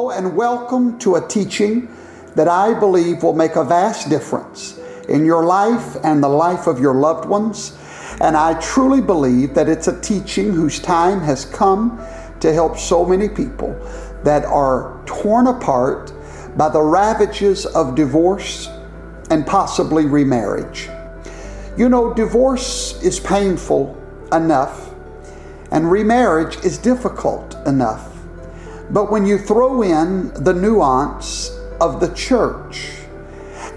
Hello and welcome to a teaching that I believe will make a vast difference in your life and the life of your loved ones. And I truly believe that it's a teaching whose time has come to help so many people that are torn apart by the ravages of divorce and possibly remarriage. You know, divorce is painful enough and remarriage is difficult enough. But when you throw in the nuance of the church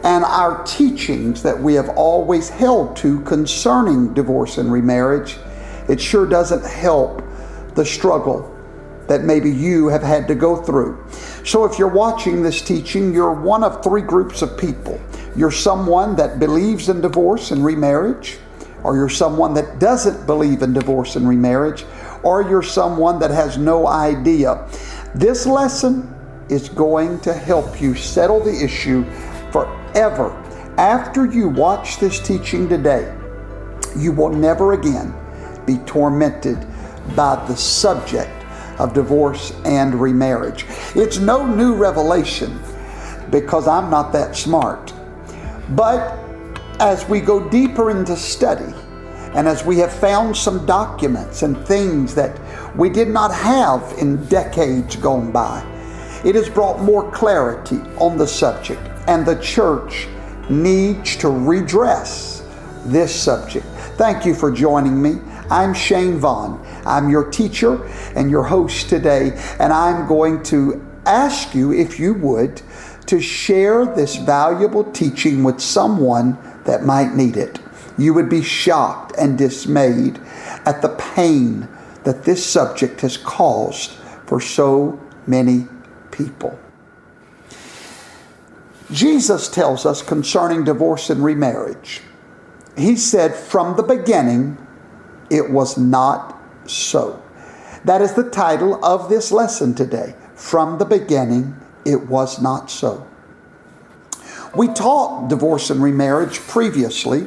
and our teachings that we have always held to concerning divorce and remarriage, it sure doesn't help the struggle that maybe you have had to go through. So if you're watching this teaching, you're one of three groups of people. You're someone that believes in divorce and remarriage, or you're someone that doesn't believe in divorce and remarriage, or you're someone that has no idea. This lesson is going to help you settle the issue forever. After you watch this teaching today, you will never again be tormented by the subject of divorce and remarriage. It's no new revelation because I'm not that smart. But as we go deeper into study, and as we have found some documents and things that we did not have in decades gone by, it has brought more clarity on the subject, and the church needs to redress this subject. Thank you for joining me. I'm Shane Vaughn. I'm your teacher and your host today, and I'm going to ask you, if you would, to share this valuable teaching with someone that might need it. You would be shocked and dismayed at the pain that this subject has caused for so many people. Jesus tells us concerning divorce and remarriage, He said, from the beginning, it was not so. That is the title of this lesson today. From the beginning, it was not so. We taught divorce and remarriage previously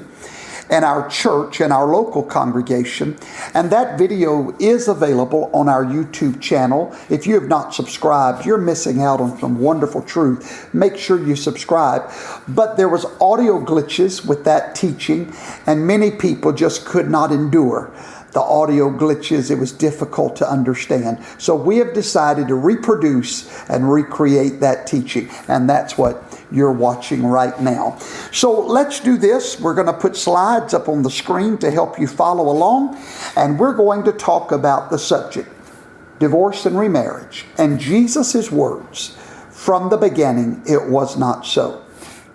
in our church, in our local congregation, and that video is available on our YouTube channel. If you have not subscribed, you're missing out on some wonderful truth. Make sure you subscribe. But there was audio glitches with that teaching, and many people just could not endure the audio glitches. It was difficult to understand. So we have decided to reproduce and recreate that teaching, and that's what you're watching right now. So let's do this. We're going to put slides up on the screen to help you follow along, and we're going to talk about the subject, divorce and remarriage, and Jesus' words, from the beginning it was not so.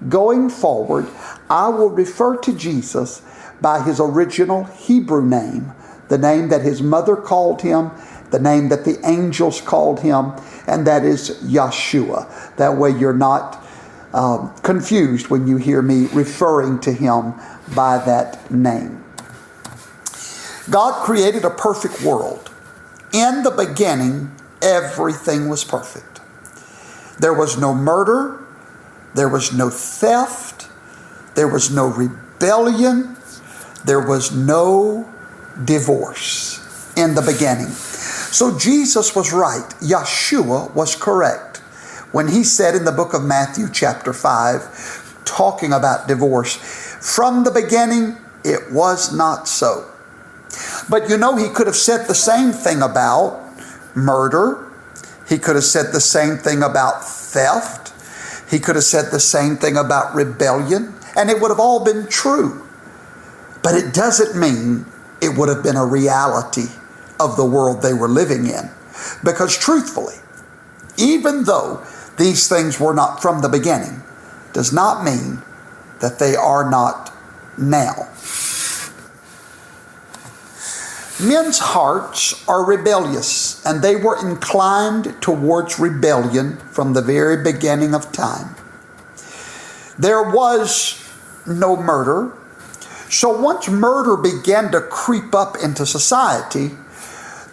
Going forward, I will refer to Jesus by his original Hebrew name, the name that his mother called him, the name that the angels called him, and that is Yeshua. That way you're not confused when you hear me referring to him by that name. God created a perfect world. In the beginning, everything was perfect. There was no murder. There was no theft. There was no rebellion. There was no divorce in the beginning. So Jesus was right. Yeshua was correct when he said in the book of Matthew chapter 5, talking about divorce, from the beginning it was not so. But you know, he could have said the same thing about murder. He could have said the same thing about theft. He could have said the same thing about rebellion, and it would have all been true. But it doesn't mean it would have been a reality of the world they were living in. Because truthfully, even though these things were not from the beginning, does not mean that they are not now. Men's hearts are rebellious, and they were inclined towards rebellion from the very beginning of time. There was no murder. So once murder began to creep up into society,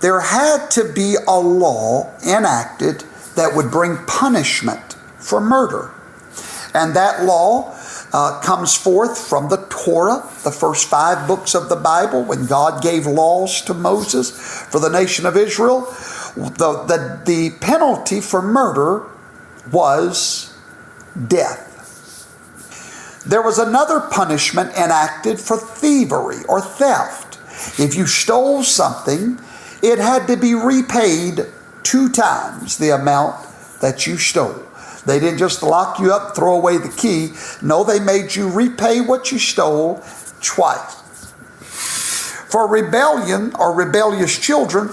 there had to be a law enacted that would bring punishment for murder. And that law comes forth from the Torah, the first 5 books of the Bible, when God gave laws to Moses for the nation of Israel. The penalty for murder was death. There was another punishment enacted for thievery or theft. If you stole something, it had to be repaid 2 times the amount that you stole. They didn't just lock you up, throw away the key. No, they made you repay what you stole twice. For rebellion or rebellious children,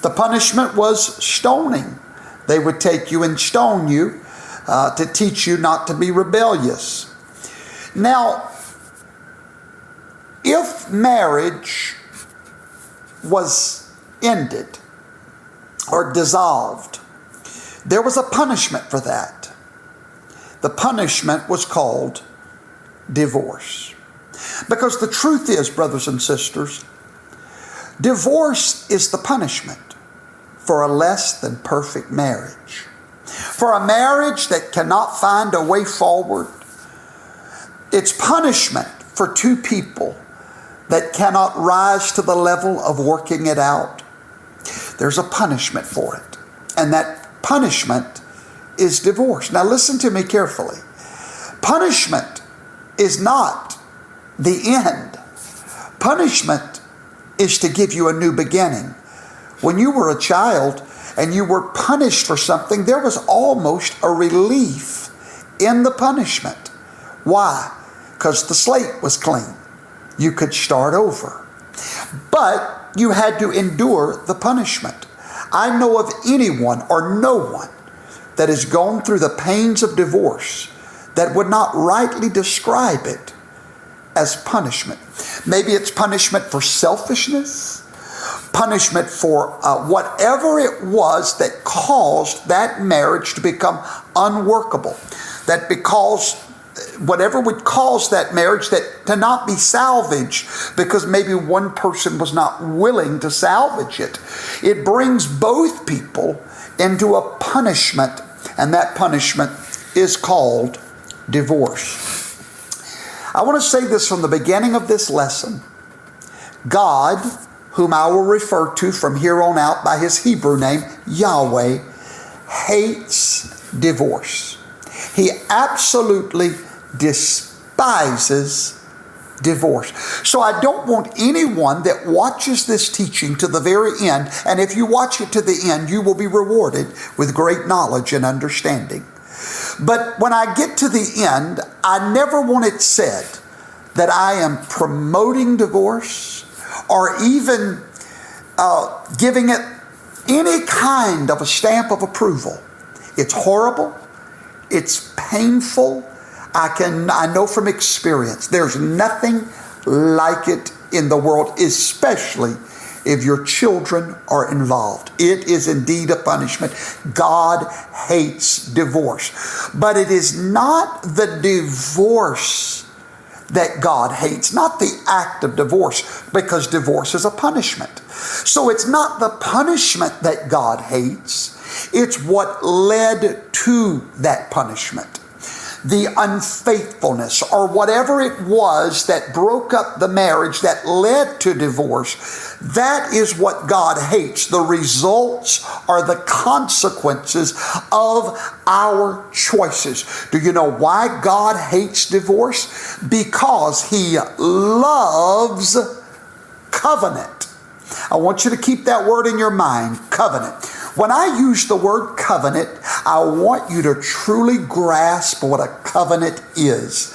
the punishment was stoning. They would take you and stone you to teach you not to be rebellious. Now, if marriage was ended or dissolved, there was a punishment for that. The punishment was called divorce. Because the truth is, brothers and sisters, divorce is the punishment for a less than perfect marriage. For a marriage that cannot find a way forward. It's punishment for 2 people that cannot rise to the level of working it out. There's a punishment for it. And that punishment is divorce. Now listen to me carefully. Punishment is not the end. Punishment is to give you a new beginning. When you were a child and you were punished for something, there was almost a relief in the punishment. Why? Because the slate was clean. You could start over. But you had to endure the punishment. I know of anyone or no one that has gone through the pains of divorce that would not rightly describe it as punishment. Maybe it's punishment for selfishness, punishment for whatever it was that caused that marriage to become unworkable, that because whatever would cause that marriage to not be salvaged because maybe one person was not willing to salvage it. It brings both people into a punishment, and that punishment is called divorce. I want to say this from the beginning of this lesson. God, whom I will refer to from here on out by his Hebrew name, Yahweh, hates divorce. He absolutely despises divorce. So I don't want anyone that watches this teaching to the very end, and if you watch it to the end, you will be rewarded with great knowledge and understanding. But when I get to the end, I never want it said that I am promoting divorce or even giving it any kind of a stamp of approval. It's horrible. It's painful. I know from experience, there's nothing like it in the world, especially if your children are involved. It is indeed a punishment. God hates divorce. But it is not the divorce that God hates, not the act of divorce, because divorce is a punishment. So it's not the punishment that God hates, it's what led to that punishment. The unfaithfulness or whatever it was that broke up the marriage that led to divorce, that is what God hates. The results are the consequences of our choices. Do you know why God hates divorce? Because he loves covenant. I want you to keep that word in your mind, covenant. When I use the word covenant, I want you to truly grasp what a covenant is.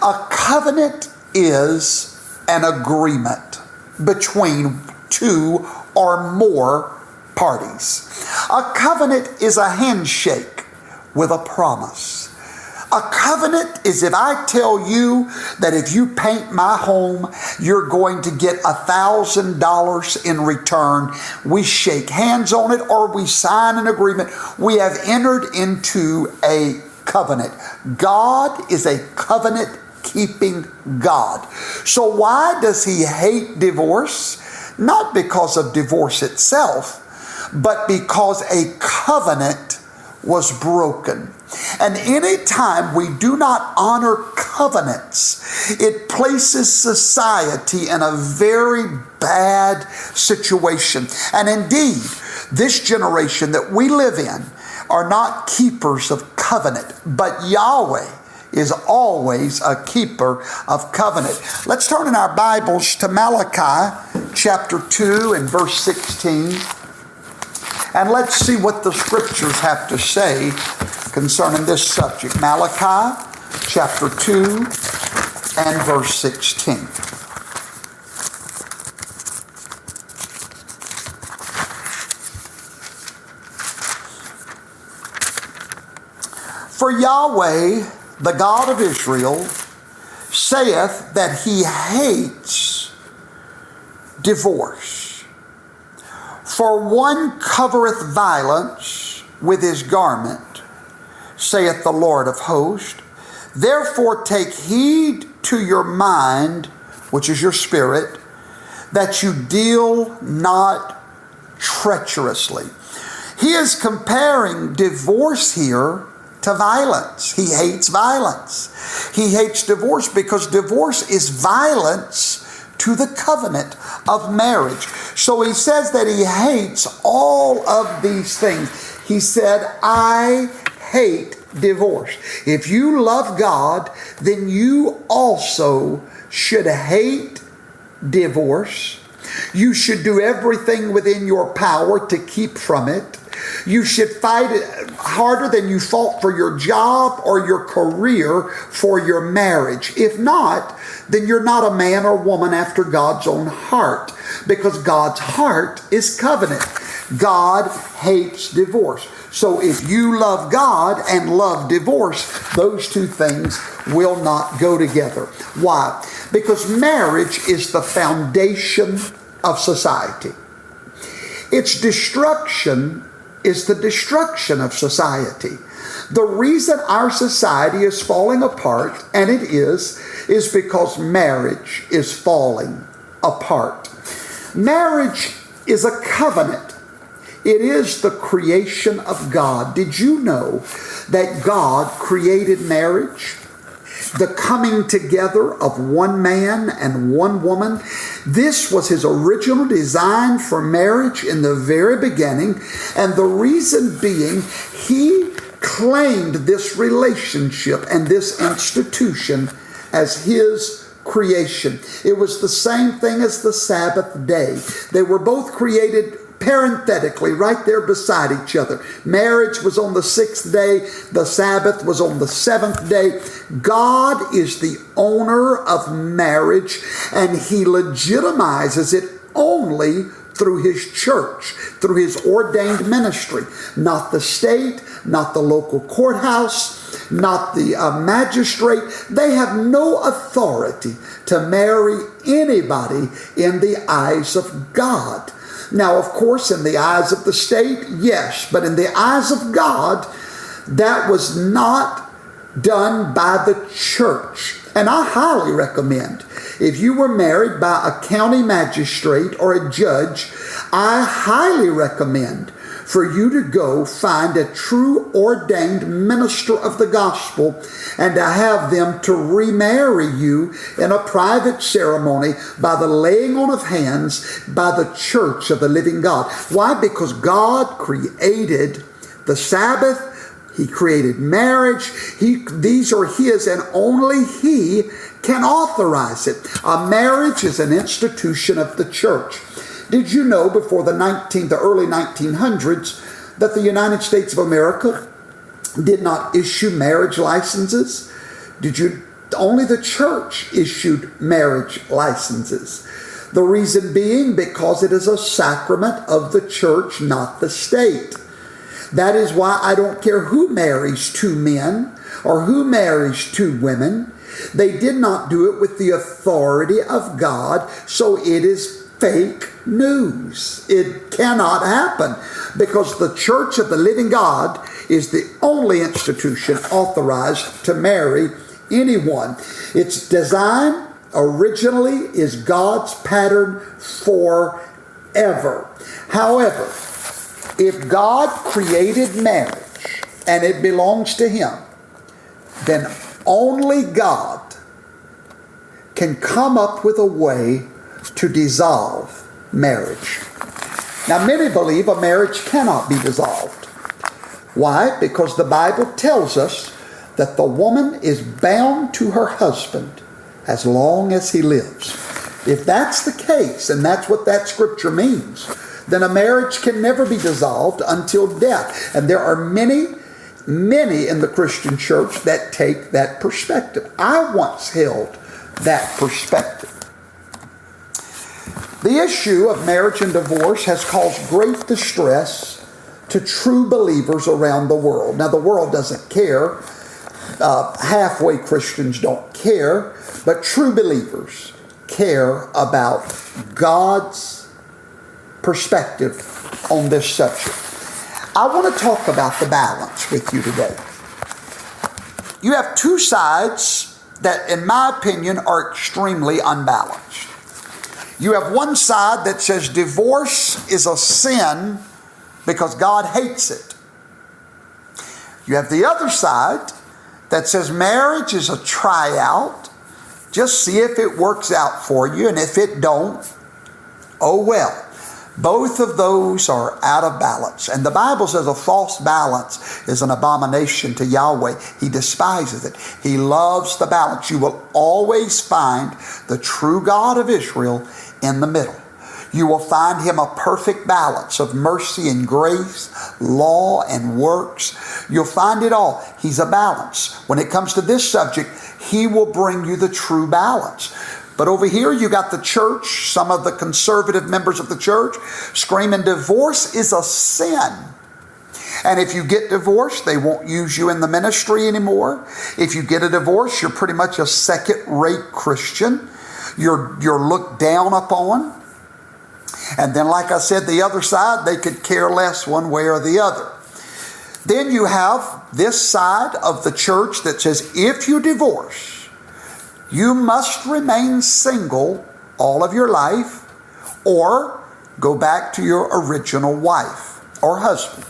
A covenant is an agreement between 2 or more parties. A covenant is a handshake with a promise. A covenant is if I tell you that if you paint my home, you're going to get $1,000 in return. We shake hands on it or we sign an agreement. We have entered into a covenant. God is a covenant-keeping God. So why does he hate divorce? Not because of divorce itself, but because a covenant was broken. And any time we do not honor covenants, it places society in a very bad situation. And indeed, This generation that we live in are not keepers of covenant, but Yahweh is always a keeper of covenant. Let's turn in our Bibles to Malachi chapter 2 and verse 16. And let's see what the Scriptures have to say concerning this subject. Malachi chapter 2 and verse 16. For Yahweh, the God of Israel, saith that he hates divorce. For one covereth violence with his garment, saith the Lord of hosts. Therefore take heed to your mind, which is your spirit, that you deal not treacherously. He is comparing divorce here to violence. He hates violence. He hates divorce because divorce is violence to the covenant of marriage. So he says that he hates all of these things. He said, I hate divorce. If you love God, then you also should hate divorce. You should do everything within your power to keep from it. You should fight it harder than you fought for your job or your career for your marriage. If not, then you're not a man or woman after God's own heart, because God's heart is covenant. God hates divorce. So if you love God and love divorce, those two things will not go together. Why? Because marriage is the foundation of society. Its destruction is the destruction of society. The reason our society is falling apart, and it is because marriage is falling apart. Marriage is a covenant. It is the creation of God. Did you know that God created marriage? The coming together of one man and one woman. This was his original design for marriage in the very beginning. And the reason being, he claimed this relationship and this institution as his creation. It was the same thing as the Sabbath day. They were both created parenthetically, right there beside each other. Marriage was on the 6th day. The Sabbath was on the 7th day. God is the owner of marriage, and he legitimizes it only through his church, through his ordained ministry. Not the state, not the local courthouse, not the magistrate. They have no authority to marry anybody in the eyes of God. Now, of course, in the eyes of the state, yes, but in the eyes of God, that was not done by the church. And I highly recommend, if you were married by a county magistrate or a judge, I highly recommend for you to go find a true ordained minister of the gospel and to have them to remarry you in a private ceremony by the laying on of hands by the church of the living God. Why? Because God created the Sabbath. He created marriage. These are his, and only he can authorize it. A marriage is an institution of the church. Did you know before the early 1900s that the United States of America did not issue marriage licenses? Only the church issued marriage licenses. The reason being because it is a sacrament of the church, not the state. That is why I don't care who marries two men or who marries two women. They did not do it with the authority of God, so it is fake news. It cannot happen because the church of the living God is the only institution authorized to marry anyone. Its design originally is God's pattern forever. However, if God created marriage and it belongs to him, then only God can come up with a way to dissolve marriage. Now, many believe a marriage cannot be dissolved. Why? Because the Bible tells us that the woman is bound to her husband as long as he lives. If that's the case, and that's what that scripture means, then a marriage can never be dissolved until death. And there are many in the Christian church that take that perspective. I once held that perspective. The issue of marriage and divorce has caused great distress to true believers around the world. Now, the world doesn't care. Halfway Christians don't care. But true believers care about God's perspective on this subject. I want to talk about the balance with you today. You have two sides that, in my opinion, are extremely unbalanced. You have one side that says divorce is a sin because God hates it. You have the other side that says marriage is a tryout. Just see if it works out for you, and if it don't, oh well. Both of those are out of balance. And the Bible says a false balance is an abomination to Yahweh. He despises it. He loves the balance. You will always find the true God of Israel in the middle. You will find Him a perfect balance of mercy and grace, law and works. You'll find it all. He's a balance. When it comes to this subject, He will bring you the true balance. But over here, you got the church, some of the conservative members of the church, screaming divorce is a sin. And if you get divorced, they won't use you in the ministry anymore. If you get a divorce, you're pretty much a second-rate Christian. You're looked down upon. And then, like I said, the other side, they could care less one way or the other. Then you have this side of the church that says, if you divorce, you must remain single all of your life or go back to your original wife or husband.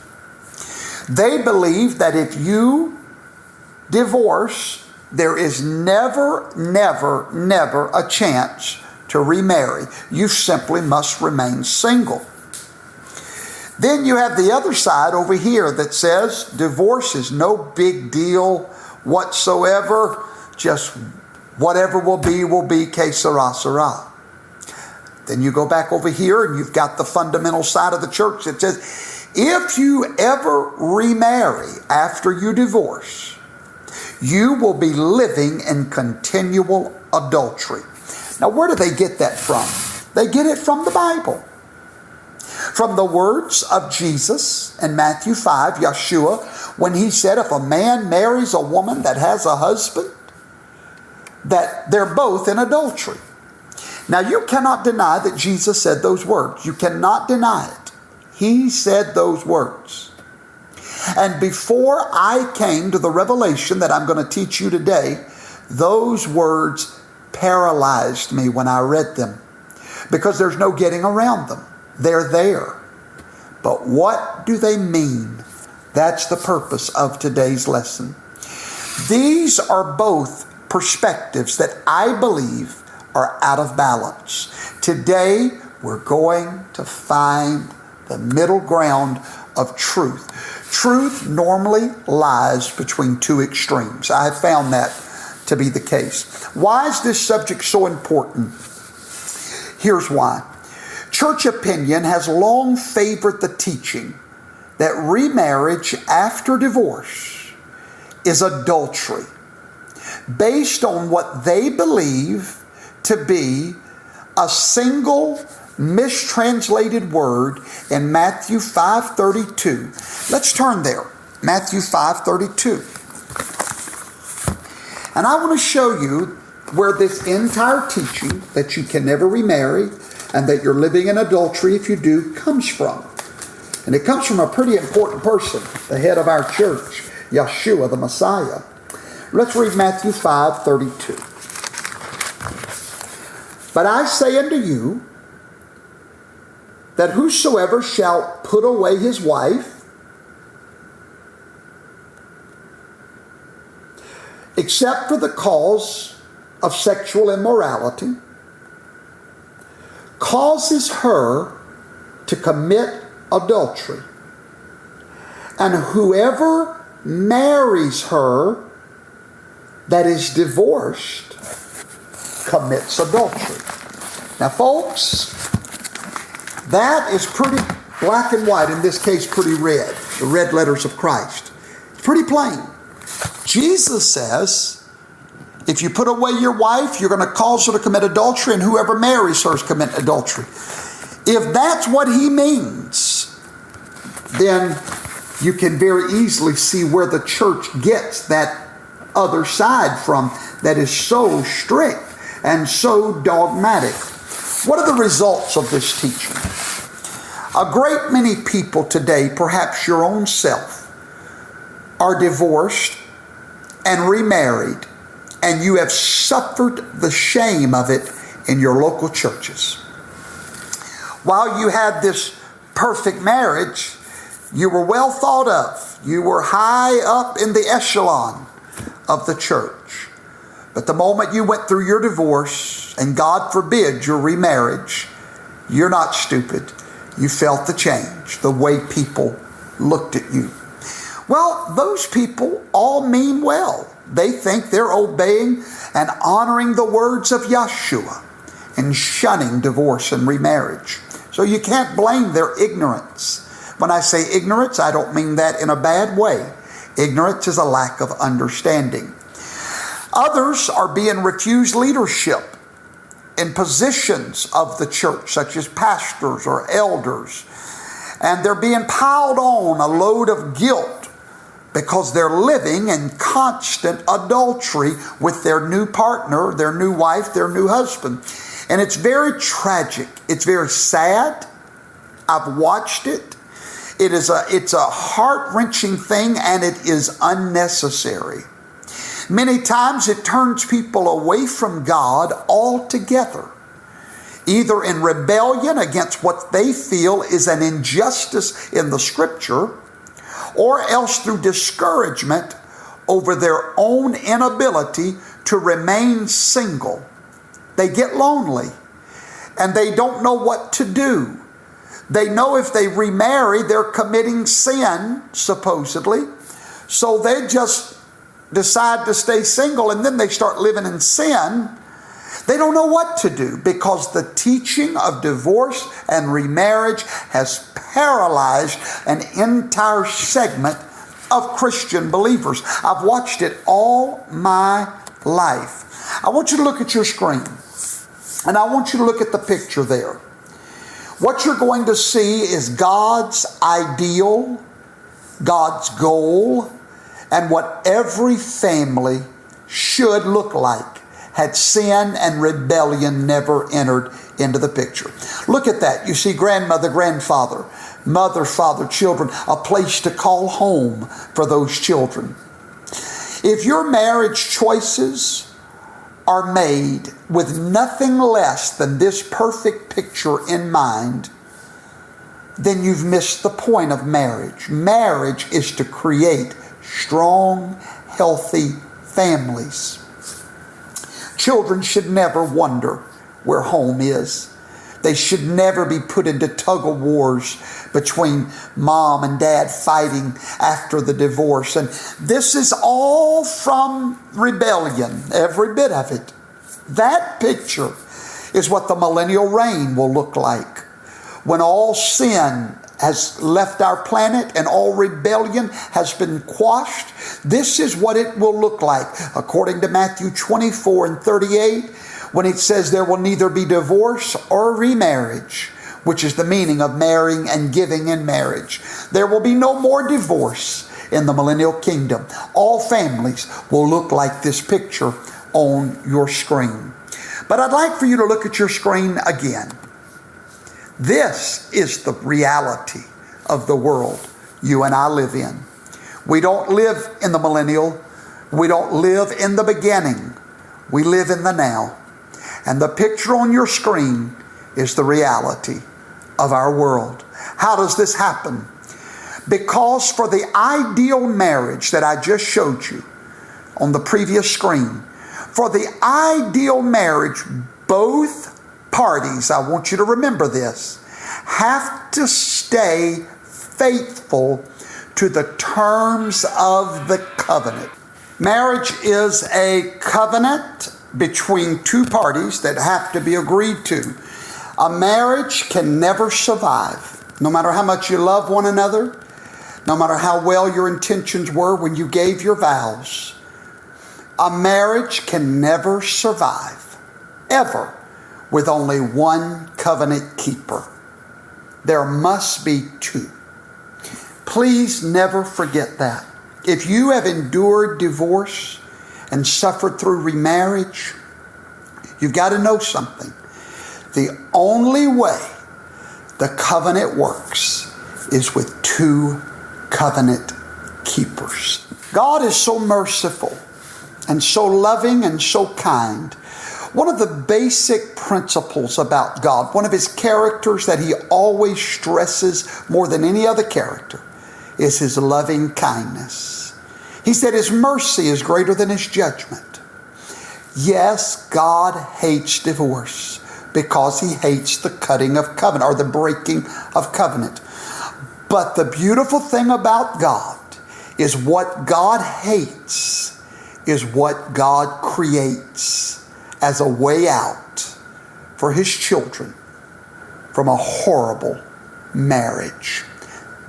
They believe that if you divorce, there is never a chance to remarry. You simply must remain single. Then you have the other side over here that says divorce is no big deal whatsoever. Just whatever will be, que sera, sera. Then you go back over here and you've got the fundamental side of the church that says, if you ever remarry after you divorce, you will be living in continual adultery. Now, where do they get that from? They get it from the Bible. From the words of Jesus in Matthew 5, Yeshua, when He said, if a man marries a woman that has a husband, that they're both in adultery. Now, you cannot deny that Jesus said those words. You cannot deny it. He said those words. And before I came to the revelation that I'm going to teach you today, those words paralyzed me when I read them, because there's no getting around them. They're there. But what do they mean? That's the purpose of today's lesson. These are both perspectives that I believe are out of balance. Today, we're going to find the middle ground of truth. Truth normally lies between two extremes. I have found that to be the case. Why is this subject so important? Here's why. Church opinion has long favored the teaching that remarriage after divorce is adultery, based on what they believe to be a single mistranslated word in Matthew 5:32. Let's turn there. Matthew 5:32. And I want to show you where this entire teaching that you can never remarry and that you're living in adultery if you do comes from. And it comes from a pretty important person, the head of our church, Yeshua the Messiah. Let's read Matthew 5:32. But I say unto you, that whosoever shall put away his wife, except for the cause of sexual immorality, causes her to commit adultery. And whoever marries her that is divorced commits adultery. Now, folks, that is pretty black and white, in this case pretty red, the red letters of Christ. It's pretty plain. Jesus says, if you put away your wife, you're going to cause her to commit adultery, and whoever marries her is commit adultery. If that's what he means, then you can very easily see where the church gets that other side from that is so strict and so dogmatic. What are the results of this teaching? A great many people today, perhaps your own self, are divorced and remarried, and you have suffered the shame of it in your local churches. While you had this perfect marriage, you were well thought of. You were high up in the echelon of the church. But the moment you went through your divorce, and God forbid your remarriage, you're not stupid. You felt the change, the way people looked at you. Well, those people all mean well. They think they're obeying and honoring the words of Yahshua and shunning divorce and remarriage. So you can't blame their ignorance. When I say ignorance, I don't mean that in a bad way. Ignorance is a lack of understanding. Others are being refused leadership in positions of the church, such as pastors or elders. And they're being piled on a load of guilt because they're living in constant adultery with their new partner, their new wife, their new husband. And it's very tragic. It's very sad. I've watched it. It's a heart-wrenching thing, and it is unnecessary. Many times it turns people away from God altogether, either in rebellion against what they feel is an injustice in the Scripture, or else through discouragement over their own inability to remain single. They get lonely, and they don't know what to do. They know if they remarry, they're committing sin, supposedly. So they just decide to stay single, and then they start living in sin. They don't know what to do because the teaching of divorce and remarriage has paralyzed an entire segment of Christian believers. I've watched it all my life. I want you to look at your screen, and I want you to look at the picture there. What you're going to see is God's ideal, God's goal, and what every family should look like had sin and rebellion never entered into the picture. Look at that. You see grandmother, grandfather, mother, father, children, a place to call home for those children. If your marriage choices are made with nothing less than this perfect picture in mind, then you've missed the point of marriage. Marriage is to create strong, healthy families. Children should never wonder where home is. They should never be put into tug-of-wars between mom and dad fighting after the divorce. And this is all from rebellion, every bit of it. That picture is what the millennial reign will look like, when all sin has left our planet and all rebellion has been quashed. This is what it will look like, according to Matthew 24 and 38, when it says there will neither be divorce or remarriage, which is the meaning of marrying and giving in marriage. There will be no more divorce in the millennial kingdom. All families will look like this picture on your screen. But I'd like for you to look at your screen again. This is the reality of the world you and I live in. We don't live in the millennial. We don't live in the beginning. We live in the now. And the picture on your screen is the reality of our world. How does this happen? Because for the ideal marriage that I just showed you on the previous screen, for the ideal marriage, both parties, I want you to remember this, have to stay faithful to the terms of the covenant. Marriage is a covenant between two parties that have to be agreed to. A marriage can never survive, no matter how much you love one another, no matter how well your intentions were when you gave your vows. A marriage can never survive, ever, with only one covenant keeper. There must be two. Please never forget that. If you have endured divorce and suffered through remarriage, you've got to know something. The only way the covenant works is with two covenant keepers. God is so merciful and so loving and so kind. One of the basic principles about God, one of His characters that He always stresses more than any other character, is His loving kindness. He said His mercy is greater than His judgment. Yes, God hates divorce because He hates the cutting of covenant or the breaking of covenant. But the beautiful thing about God is what God hates is what God creates as a way out for His children from a horrible marriage.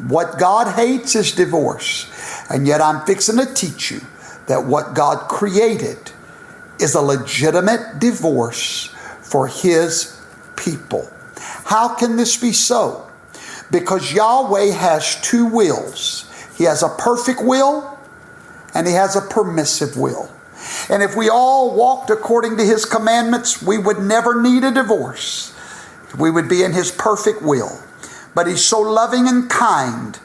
What God hates is divorce. And yet I'm fixing to teach you that what God created is a legitimate divorce for His people. How can this be so? Because Yahweh has two wills. He has a perfect will and He has a permissive will. And if we all walked according to His commandments, we would never need a divorce. We would be in His perfect will. But He's so loving and kind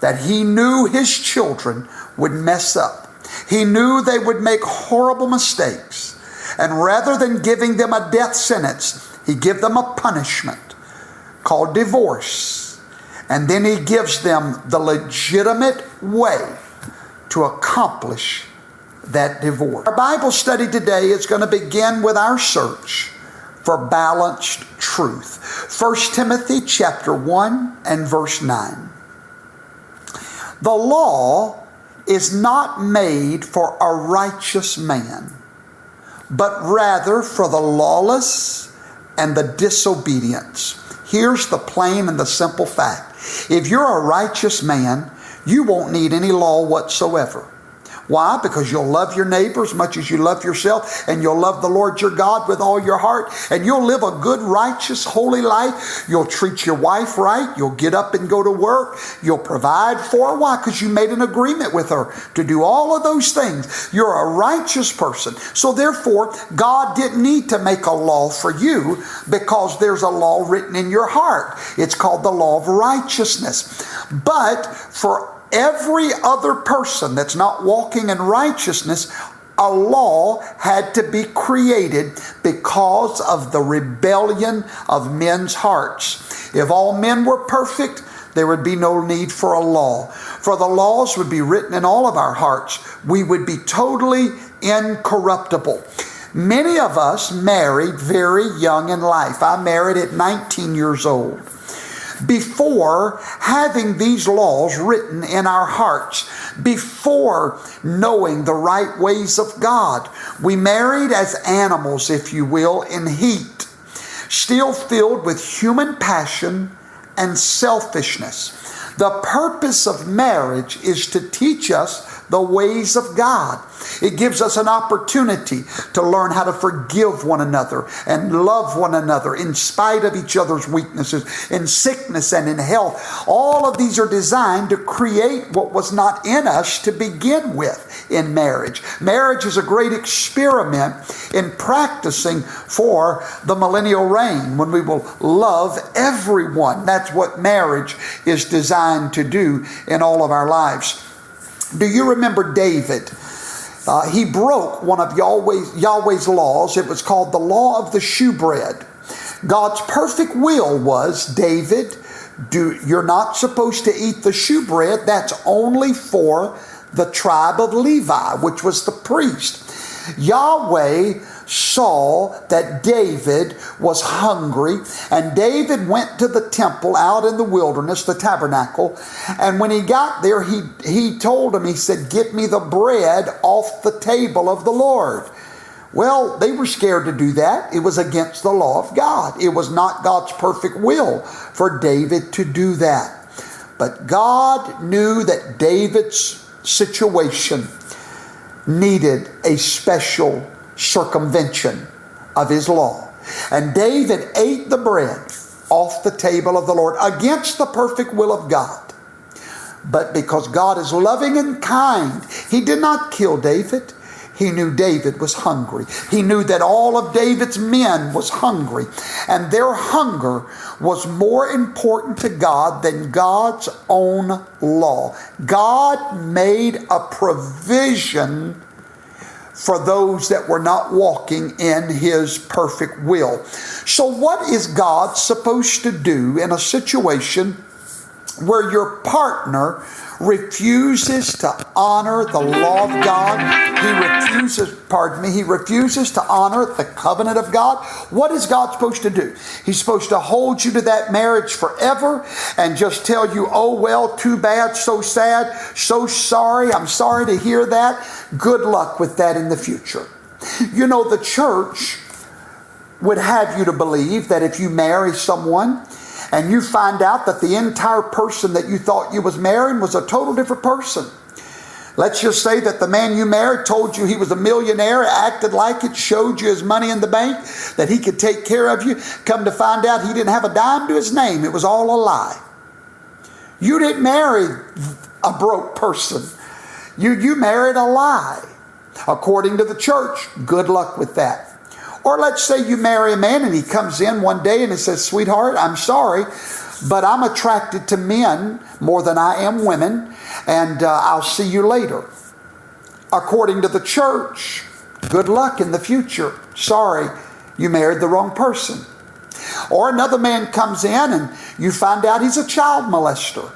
that He knew His children would mess up. He knew they would make horrible mistakes. And rather than giving them a death sentence, He gave them a punishment called divorce. And then He gives them the legitimate way to accomplish that divorce. Our Bible study today is going to begin with our search for balanced truth. 1 Timothy chapter 1 and verse 9. The law is not made for a righteous man, but rather for the lawless and the disobedient. Here's the plain and the simple fact. If you're a righteous man, you won't need any law whatsoever. Why? Because you'll love your neighbor as much as you love yourself, and you'll love the Lord your God with all your heart, and you'll live a good, righteous, holy life. You'll treat your wife right. You'll get up and go to work. You'll provide for her. Why? Because you made an agreement with her to do all of those things. You're a righteous person. So therefore, God didn't need to make a law for you because there's a law written in your heart. It's called the law of righteousness. But for every other person that's not walking in righteousness, a law had to be created because of the rebellion of men's hearts. If all men were perfect, there would be no need for a law. For the laws would be written in all of our hearts. We would be totally incorruptible. Many of us married very young in life. I married at 19 years old. Before having these laws written in our hearts, before knowing the right ways of God, we married as animals, if you will, in heat, still filled with human passion and selfishness. The purpose of marriage is to teach us the ways of God. It gives us an opportunity to learn how to forgive one another and love one another in spite of each other's weaknesses, in sickness and in health. All of these are designed to create what was not in us to begin with in marriage. Marriage is a great experiment in practicing for the millennial reign when we will love everyone. That's what marriage is designed to do in all of our lives. Do you remember David? He broke one of Yahweh's laws. It was called the law of the shewbread. God's perfect will was, David, you're not supposed to eat the shewbread. That's only for the tribe of Levi, which was the priest. Yahweh saw that David was hungry, and David went to the temple out in the wilderness, the tabernacle, and when he got there, he told him, he said, "Get me the bread off the table of the Lord." Well, they were scared to do that. It was against the law of God. It was not God's perfect will for David to do that. But God knew that David's situation needed a special circumvention of his law. And David ate the bread off the table of the Lord against the perfect will of God. But because God is loving and kind, he did not kill David. He knew David was hungry. He knew that all of David's men was hungry. And their hunger was more important to God than God's own law. God made a provision for those that were not walking in his perfect will. So what is God supposed to do in a situation where your partner refuses to honor the law of God? He refuses to honor the covenant of God. What is God supposed to do? He's supposed to hold you to that marriage forever and just tell you, "Oh well, too bad, so sad, so sorry, I'm sorry to hear that." Good luck with that in the future. You know, the church would have you to believe that if you marry someone and you find out that the entire person that you thought you was marrying was a total different person. Let's just say that the man you married told you he was a millionaire, acted like it, showed you his money in the bank, that he could take care of you. Come to find out he didn't have a dime to his name. It was all a lie. You didn't marry a broke person. You married a lie. According to the church, good luck with that. Or let's say you marry a man and he comes in one day and he says, "Sweetheart, I'm sorry, but I'm attracted to men more than I am women, and I'll see you later." According to the church, good luck in the future. Sorry, you married the wrong person. Or another man comes in and you find out he's a child molester.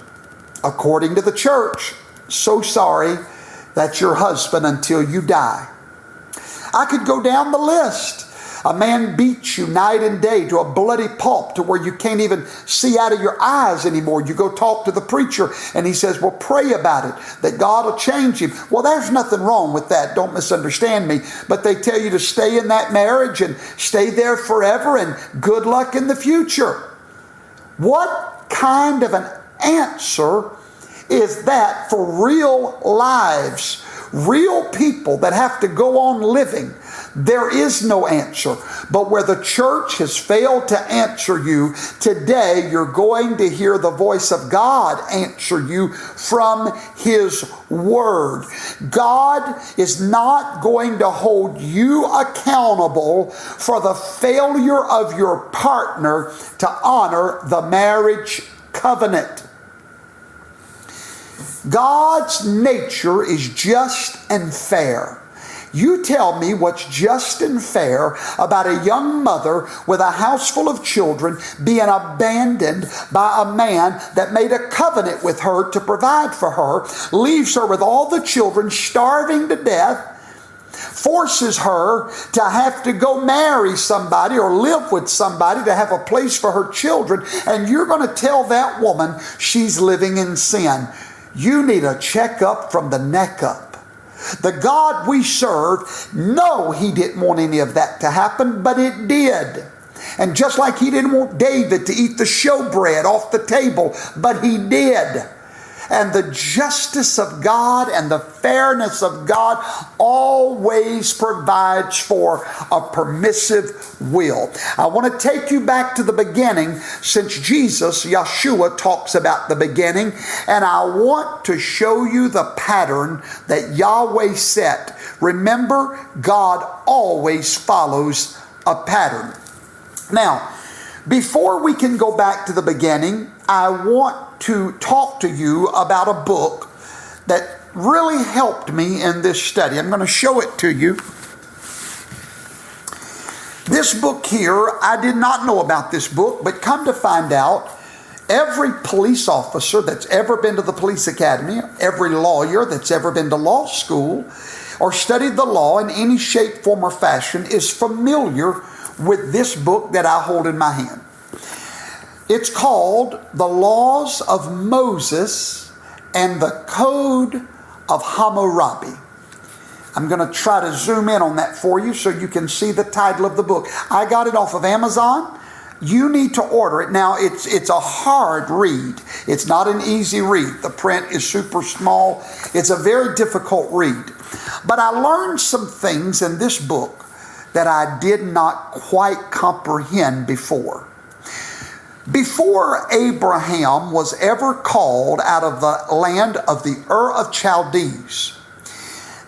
According to the church, so sorry, that's your husband until you die. I could go down the list. A man beats you night and day to a bloody pulp to where you can't even see out of your eyes anymore. You go talk to the preacher and he says, "Well, pray about it, that God will change him." Well, there's nothing wrong with that. Don't misunderstand me. But they tell you to stay in that marriage and stay there forever and good luck in the future. What kind of an answer is that for real lives? Real people that have to go on living. There is no answer. But where the church has failed to answer you, today you're going to hear the voice of God answer you from His Word. God is not going to hold you accountable for the failure of your partner to honor the marriage covenant. God's nature is just and fair. You tell me what's just and fair about a young mother with a house full of children being abandoned by a man that made a covenant with her to provide for her, leaves her with all the children starving to death, forces her to have to go marry somebody or live with somebody to have a place for her children, and you're going to tell that woman she's living in sin. You need a checkup from the neck up. The God we serve, no, He didn't want any of that to happen, but it did. And just like He didn't want David to eat the showbread off the table, but He did. And the justice of God and the fairness of God always provides for a permissive will. I want to take you back to the beginning, since Jesus, Yeshua, talks about the beginning, and I want to show you the pattern that Yahweh set. Remember, God always follows a pattern. Now, before we can go back to the beginning, I want to talk to you about a book that really helped me in this study. I'm going to show it to you. This book here, I did not know about this book, but come to find out, every police officer that's ever been to the police academy, every lawyer that's ever been to law school, or studied the law in any shape, form, or fashion is familiar with this book that I hold in my hand. It's called The Laws of Moses and the Code of Hammurabi. I'm going to try to zoom in on that for you so you can see the title of the book. I got it off of Amazon. You need to order it. Now, it's a hard read. It's not an easy read. The print is super small. It's a very difficult read. But I learned some things in this book that I did not quite comprehend before. Before Abraham was ever called out of the land of the Ur of Chaldees,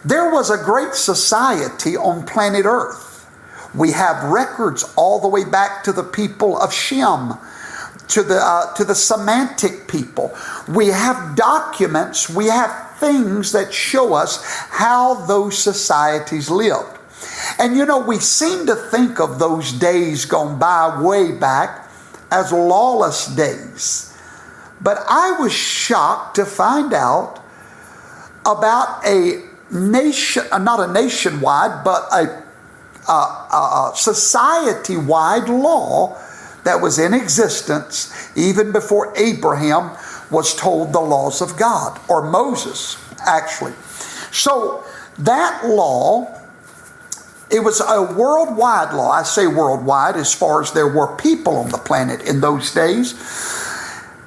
there was a great society on planet Earth. We have records all the way back to the people of Shem, to the Semitic people. We have documents, we have things that show us how those societies lived. And we seem to think of those days gone by way back as lawless days. But I was shocked to find out about a nation, not a nationwide, but a society-wide law that was in existence even before Abraham was told the laws of God, or Moses, actually. So that law, it was a worldwide law. I say worldwide as far as there were people on the planet in those days.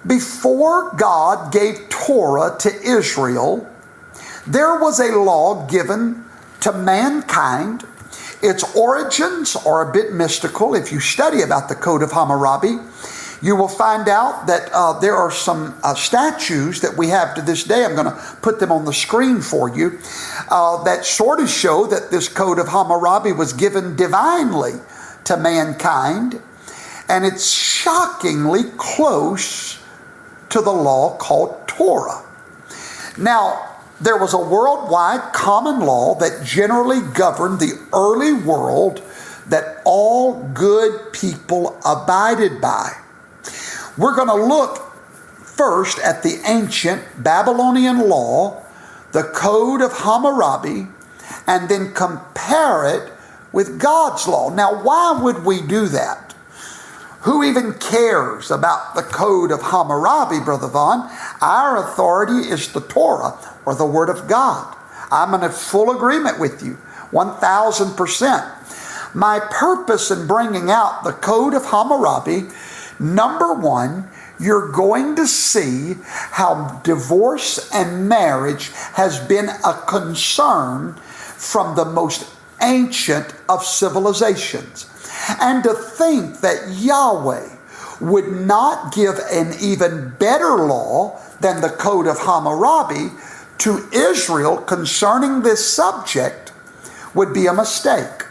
Before God gave Torah to Israel, there was a law given to mankind. Its origins are a bit mystical. If you study about the Code of Hammurabi, you will find out that there are some statues that we have to this day. I'm going to put them on the screen for you that sort of show that this Code of Hammurabi was given divinely to mankind. And it's shockingly close to the law called Torah. Now, there was a worldwide common law that generally governed the early world that all good people abided by. We're going to look first at the ancient Babylonian law, the Code of Hammurabi, and then compare it with God's law. Now, why would we do that? Who even cares about the Code of Hammurabi, Brother Vaughn? Our authority is the Torah, or the Word of God. I'm in full agreement with you, 1,000%. My purpose in bringing out the Code of Hammurabi, number one, you're going to see how divorce and marriage has been a concern from the most ancient of civilizations. And to think that Yahweh would not give an even better law than the Code of Hammurabi to Israel concerning this subject would be a mistake.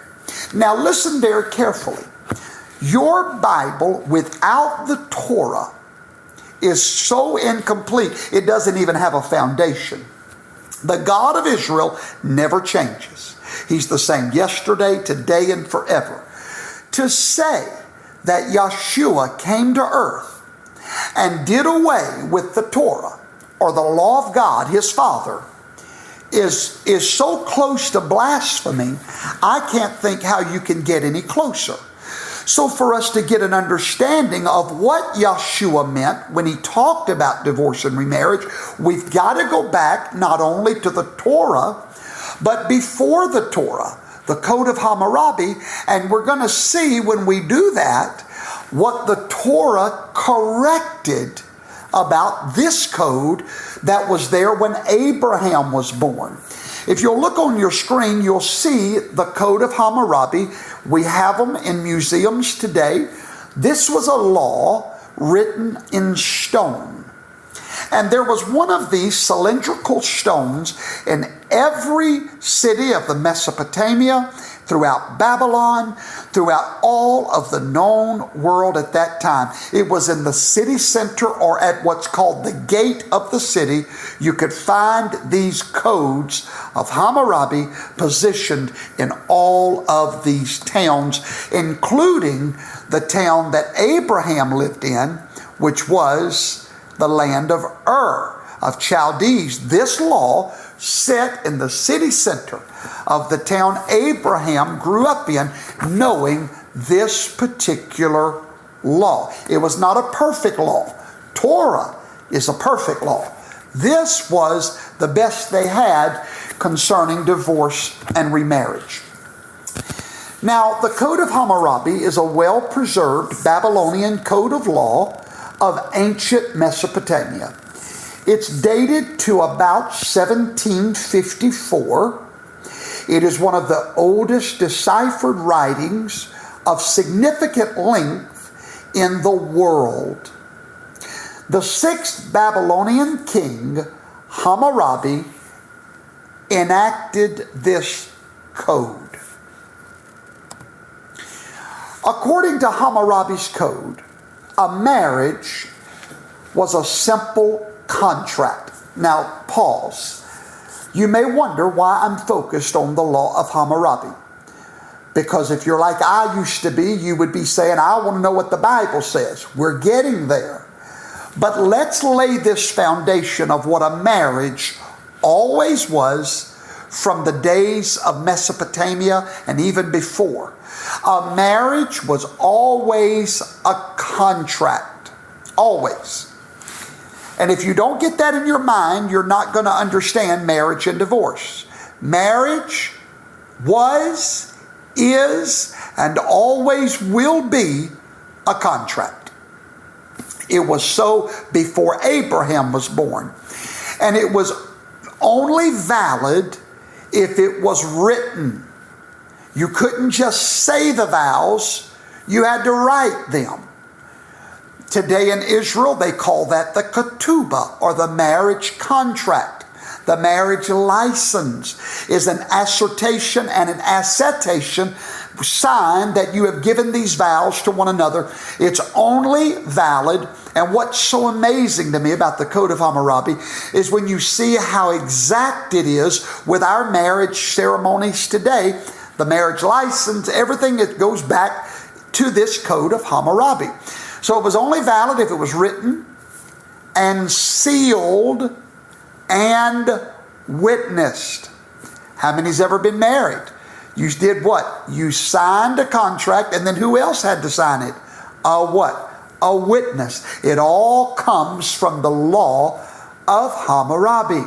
Now listen very carefully. Your Bible without the Torah is so incomplete, it doesn't even have a foundation. The God of Israel never changes. He's the same yesterday, today, and forever. To say that Yeshua came to earth and did away with the Torah, or the law of God, his Father, is so close to blasphemy, I can't think how you can get any closer. So for us to get an understanding of what Yeshua meant when he talked about divorce and remarriage, we've got to go back not only to the Torah, but before the Torah, the Code of Hammurabi, and we're going to see when we do that what the Torah corrected about this code that was there when Abraham was born. If you'll look on your screen, you'll see the Code of Hammurabi. We have them in museums today. This was a law written in stone. And there was one of these cylindrical stones in every city of the Mesopotamia, throughout Babylon, throughout all of the known world at that time. It was in the city center, or at what's called the gate of the city. You could find these codes of Hammurabi positioned in all of these towns, including the town that Abraham lived in, which was the land of Ur of Chaldees. This law set in the city center of the town Abraham grew up in, knowing this particular law. It was not a perfect law. Torah is a perfect law. This was the best they had concerning divorce and remarriage. Now, the Code of Hammurabi is a well-preserved Babylonian code of law of ancient Mesopotamia. It's dated to about 1754. It is one of the oldest deciphered writings of significant length in the world. The sixth Babylonian king, Hammurabi, enacted this code. According to Hammurabi's code, a marriage was a simple contract. Now, pause. You may wonder why I'm focused on the law of Hammurabi. Because if you're like I used to be, you would be saying, I want to know what the Bible says. We're getting there. But let's lay this foundation of what a marriage always was from the days of Mesopotamia and even before. A marriage was always a contract. Always. And if you don't get that in your mind, you're not going to understand marriage and divorce. Marriage was, is, and always will be a contract. It was so before Abraham was born. And it was only valid if it was written. You couldn't just say the vows, you had to write them. Today in Israel, they call that the ketubah, or the marriage contract. The marriage license is an assertion and an assertion sign that you have given these vows to one another. It's only valid. And what's so amazing to me about the Code of Hammurabi is when you see how exact it is with our marriage ceremonies today, the marriage license, everything that goes back to this Code of Hammurabi. So it was only valid if it was written and sealed and witnessed. How many's ever been married? You did what? You signed a contract, and then who else had to sign it? A what? A witness. It all comes from the law of Hammurabi.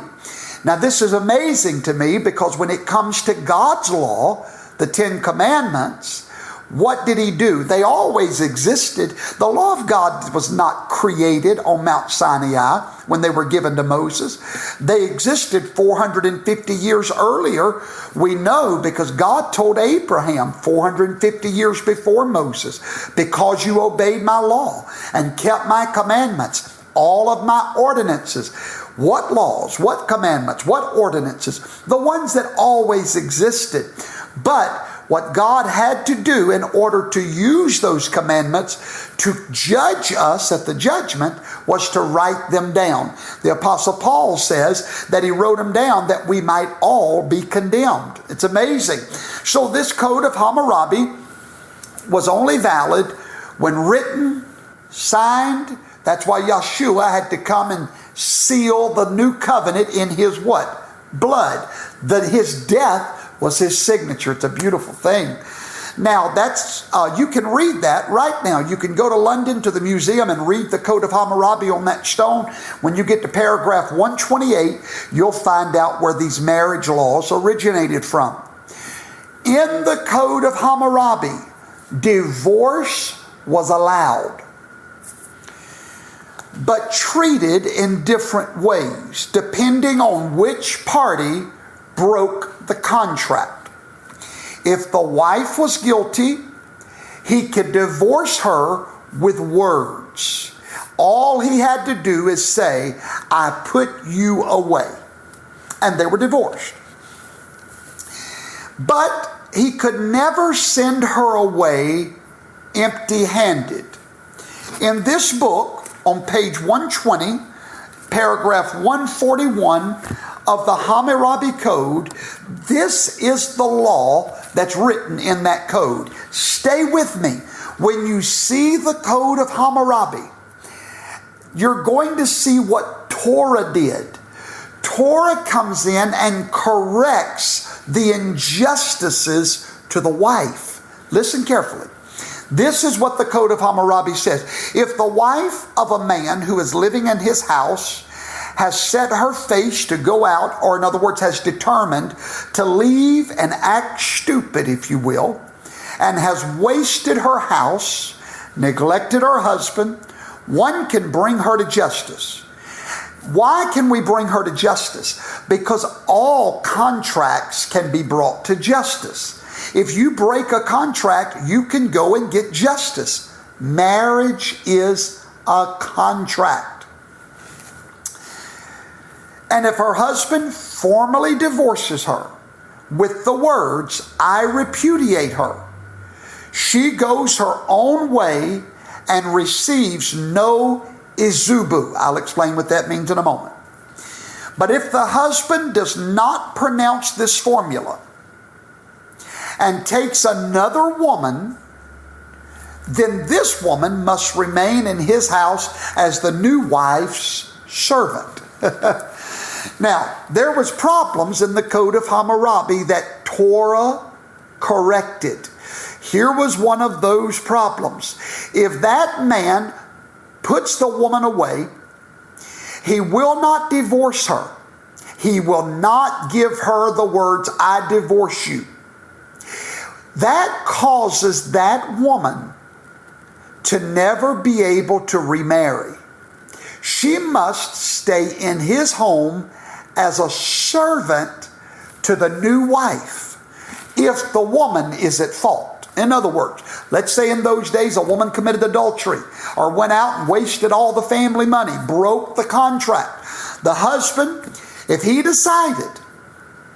Now this is amazing to me because when it comes to God's law, the Ten Commandments, what did He do? They always existed. The law of God was not created on Mount Sinai when they were given to Moses. They existed 450 years earlier. We know because God told Abraham 450 years before Moses, because you obeyed my law and kept my commandments, all of my ordinances. What laws, what commandments, what ordinances? The ones that always existed. But what God had to do in order to use those commandments to judge us at the judgment was to write them down. The Apostle Paul says that he wrote them down that we might all be condemned. It's amazing. So this Code of Hammurabi was only valid when written, signed. That's why Yeshua had to come and seal the new covenant in his what? Blood. That his death was his signature. It's a beautiful thing. Now, that's you can read that right now. You can go to London to the museum and read the Code of Hammurabi on that stone. When you get to paragraph 128, you'll find out where these marriage laws originated from. In the Code of Hammurabi, divorce was allowed, but treated in different ways, depending on which party broke the contract. If the wife was guilty, he could divorce her with words. All he had to do is say, I put you away. And they were divorced. But he could never send her away empty-handed. In this book, on page 120, paragraph 141 of the Hammurabi Code, this is the law that's written in that code. Stay with me. When you see the Code of Hammurabi, you're going to see what Torah did. Torah comes in and corrects the injustices to the wife. Listen carefully. This is what the Code of Hammurabi says. If the wife of a man who is living in his house has set her face to go out, or in other words, has determined to leave and act stupid, if you will, and has wasted her house, neglected her husband, one can bring her to justice. Why can we bring her to justice? Because all contracts can be brought to justice. If you break a contract, you can go and get justice. Marriage is a contract. And if her husband formally divorces her with the words, "I repudiate her," she goes her own way and receives no izubu. I'll explain what that means in a moment. But if the husband does not pronounce this formula and takes another woman, then this woman must remain in his house as the new wife's servant. Now, there was problems in the Code of Hammurabi that Torah corrected. Here was one of those problems. If that man puts the woman away, he will not divorce her. He will not give her the words, "I divorce you." That causes that woman to never be able to remarry. She must stay in his home as a servant to the new wife if the woman is at fault. In other words, let's say in those days a woman committed adultery or went out and wasted all the family money, broke the contract. The husband, if he decided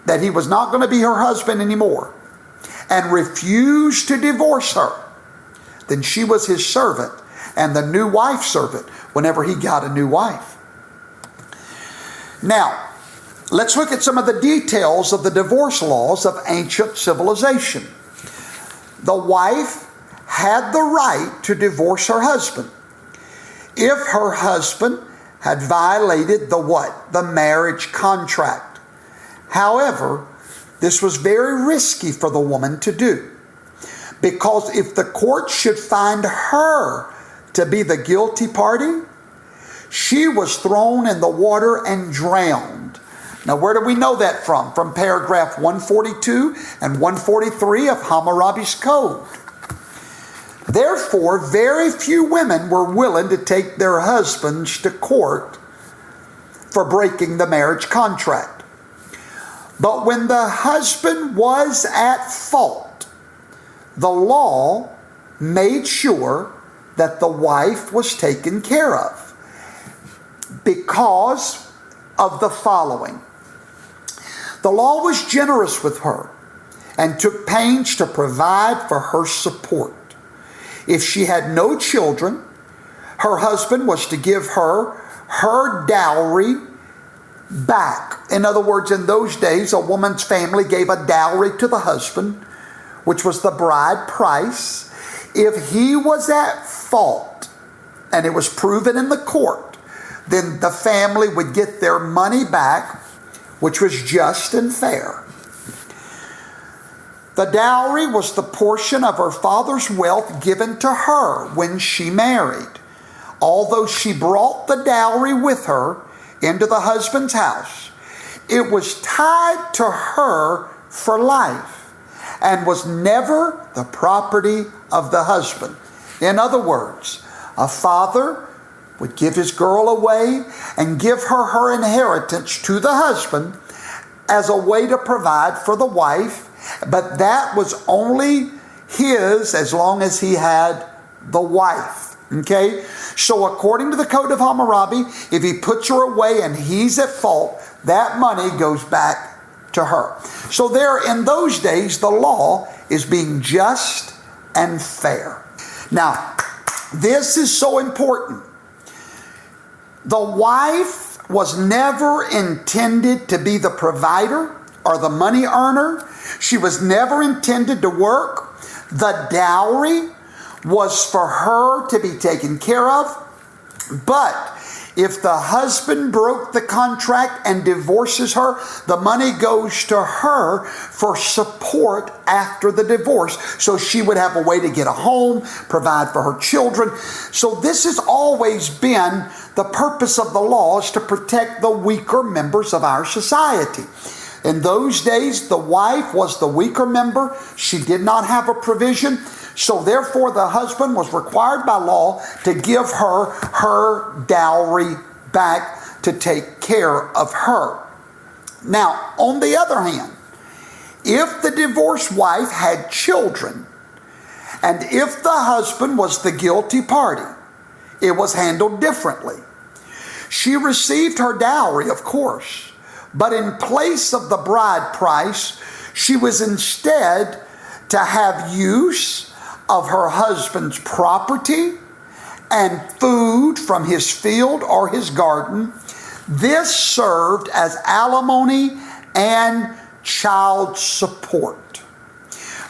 that he was not going to be her husband anymore and refused to divorce her, then she was his servant and the new wife's servant whenever he got a new wife. Now, let's look at some of the details of the divorce laws of ancient civilization. The wife had the right to divorce her husband if her husband had violated the what? The marriage contract. However, this was very risky for the woman to do, because if the court should find her to be the guilty party, she was thrown in the water and drowned. Now, where do we know that from? From paragraph 142 and 143 of Hammurabi's Code. Therefore, very few women were willing to take their husbands to court for breaking the marriage contract. But when the husband was at fault, the law made sure that the wife was taken care of because of the following. The law was generous with her and took pains to provide for her support. If she had no children, her husband was to give her her dowry back. In other words, in those days, a woman's family gave a dowry to the husband, which was the bride price. If he was at fault, and it was proven in the court, then the family would get their money back, which was just and fair. The dowry was the portion of her father's wealth given to her when she married. Although she brought the dowry with her into the husband's house, it was tied to her for life and was never the property of the husband. In other words, a father would give his girl away and give her her inheritance to the husband as a way to provide for the wife, but that was only his as long as he had the wife. Okay? So according to the Code of Hammurabi, if he puts her away and he's at fault, that money goes back to her. So there, in those days, the law is being just and fair. Now, this is so important. The wife was never intended to be the provider or the money earner. She was never intended to work. The dowry was for her to be taken care of. But If the husband broke the contract and divorces her, the money goes to her for support after the divorce. So she would have a way to get a home, provide for her children. So this has always been the purpose of the law, is to protect the weaker members of our society. In those days, the wife was the weaker member. She did not have a provision. So therefore, the husband was required by law to give her her dowry back to take care of her. Now, on the other hand, if the divorced wife had children, and if the husband was the guilty party, it was handled differently. She received her dowry, of course, but in place of the bride price, she was instead to have use of her husband's property and food from his field or his garden. This served as alimony and child support.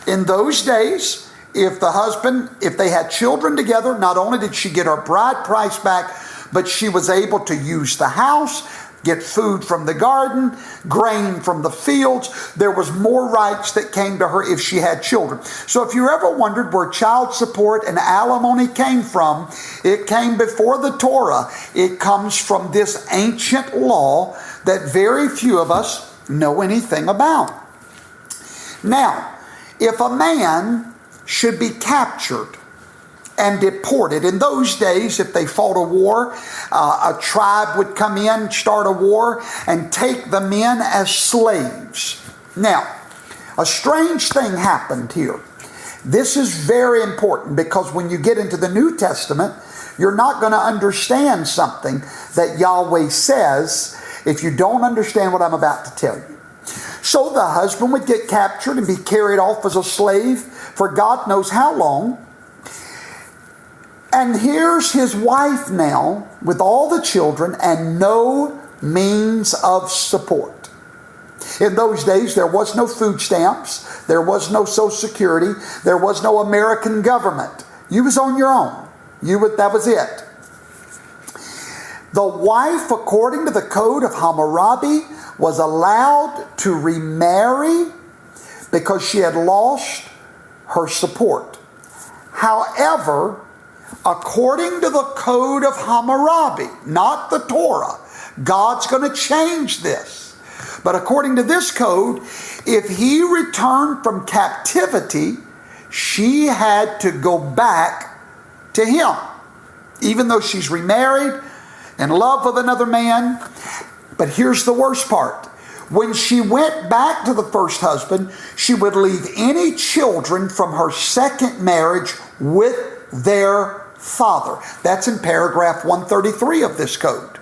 In those days, if they had children together, not only did she get her bride price back, but she was able to use the house, get food from the garden, grain from the fields. There was more rights that came to her if she had children. So if you ever wondered where child support and alimony came from, it came before the Torah. It comes from this ancient law that very few of us know anything about. Now, if a man should be captured and deported. In those days, if they fought a war, a tribe would come in, start a war, and take the men as slaves. Now, a strange thing happened here. This is very important because when you get into the New Testament, you're not going to understand something that Yahweh says if you don't understand what I'm about to tell you. So the husband would get captured and be carried off as a slave for God knows how long. And here's his wife now with all the children and no means of support. In those days, there was no food stamps. There was no Social Security. There was no American government. You was on your own. That was it. The wife, according to the code of Hammurabi, was allowed to remarry because she had lost her support. However, according to the code of Hammurabi, not the Torah, God's going to change this. But according to this code, if he returned from captivity, she had to go back to him. Even though she's remarried, in love with another man. But here's the worst part. When she went back to the first husband, she would leave any children from her second marriage with their father. That's in paragraph 133 of this code.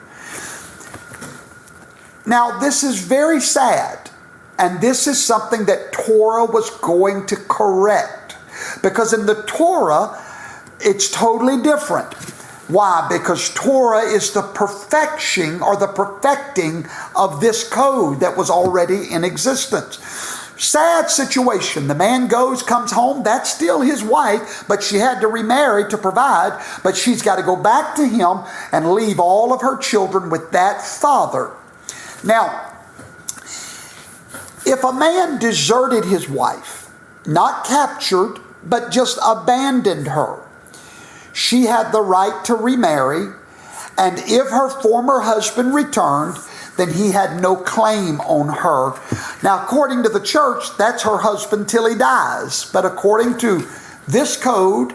Now, this is very sad, and this is something that Torah was going to correct. Because in the Torah, it's totally different. Why? Because Torah is the perfecting of this code that was already in existence. Sad situation. The man comes home. That's still his wife, but she had to remarry to provide. But she's got to go back to him and leave all of her children with that father. Now, if a man deserted his wife, not captured, but just abandoned her, she had the right to remarry, and if her former husband returned, then he had no claim on her. Now, according to the church, that's her husband till he dies. But according to this code,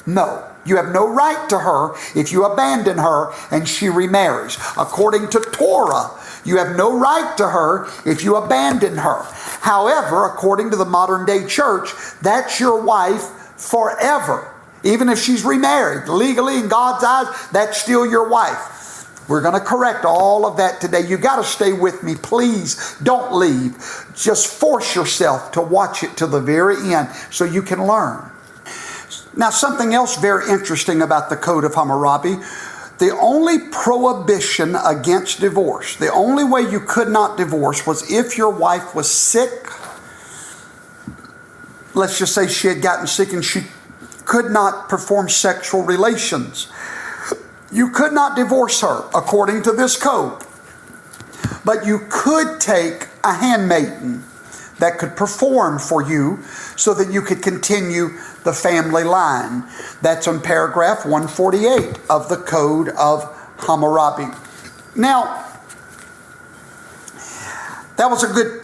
no. You have no right to her if you abandon her and she remarries. According to Torah, you have no right to her if you abandon her. However, according to the modern day church, that's your wife forever. Even if she's remarried, legally in God's eyes, that's still your wife. We're going to correct all of that today. You got to stay with me. Please don't leave. Just force yourself to watch it to the very end so you can learn. Now, something else very interesting about the Code of Hammurabi, the only prohibition against divorce, the only way you could not divorce was if your wife was sick. Let's just say she had gotten sick and she could not perform sexual relations. You could not divorce her according to this code. But you could take a handmaiden that could perform for you so that you could continue the family line. That's in paragraph 148 of the Code of Hammurabi. Now, that was a good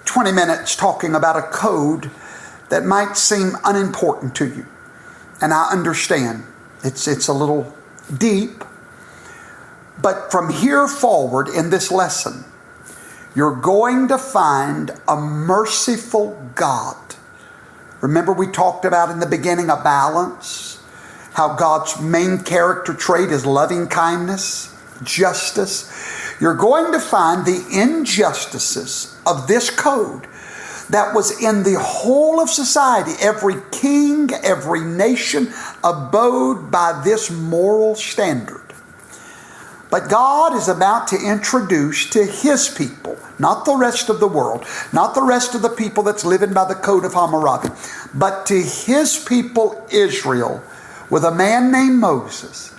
20 minutes talking about a code that might seem unimportant to you. And I understand. It's a little deep. But from here forward in this lesson, you're going to find a merciful God. Remember we talked about in the beginning a balance, how God's main character trait is loving kindness, justice. You're going to find the injustices of this code that was in the whole of society. Every king, every nation abode by this moral standard. But God is about to introduce to His people, not the rest of the world, not the rest of the people that's living by the Code of Hammurabi, but to His people Israel, with a man named Moses.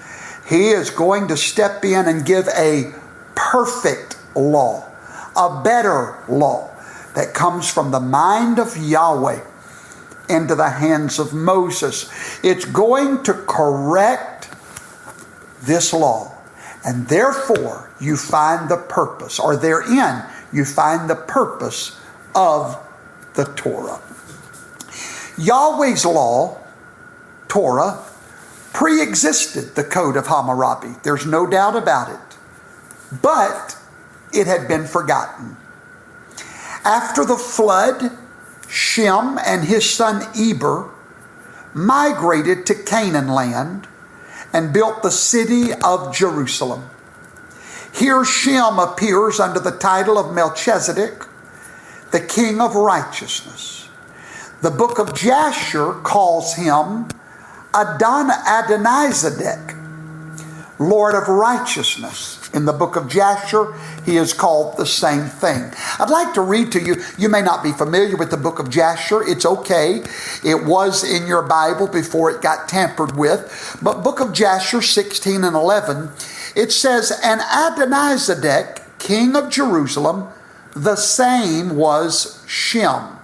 He is going to step in and give a perfect law, a better law that comes from the mind of Yahweh into the hands of Moses. It's going to correct this law. And therefore, you find the purpose, or therein, you find the purpose of the Torah. Yahweh's law, Torah, pre-existed the Code of Hammurabi. There's no doubt about it. But it had been forgotten. After the flood, Shem and his son Eber migrated to Canaan land and built the city of Jerusalem. Here Shem appears under the title of Melchizedek, the king of righteousness. The book of Jasher calls him Adonizedek, Lord of righteousness. In the book of Jasher, he is called the same thing. I'd like to read to you. You may not be familiar with the book of Jasher. It's okay. It was in your Bible before it got tampered with. But book of Jasher 16 and 11, it says, "And Adonizedek, king of Jerusalem, the same was Shem,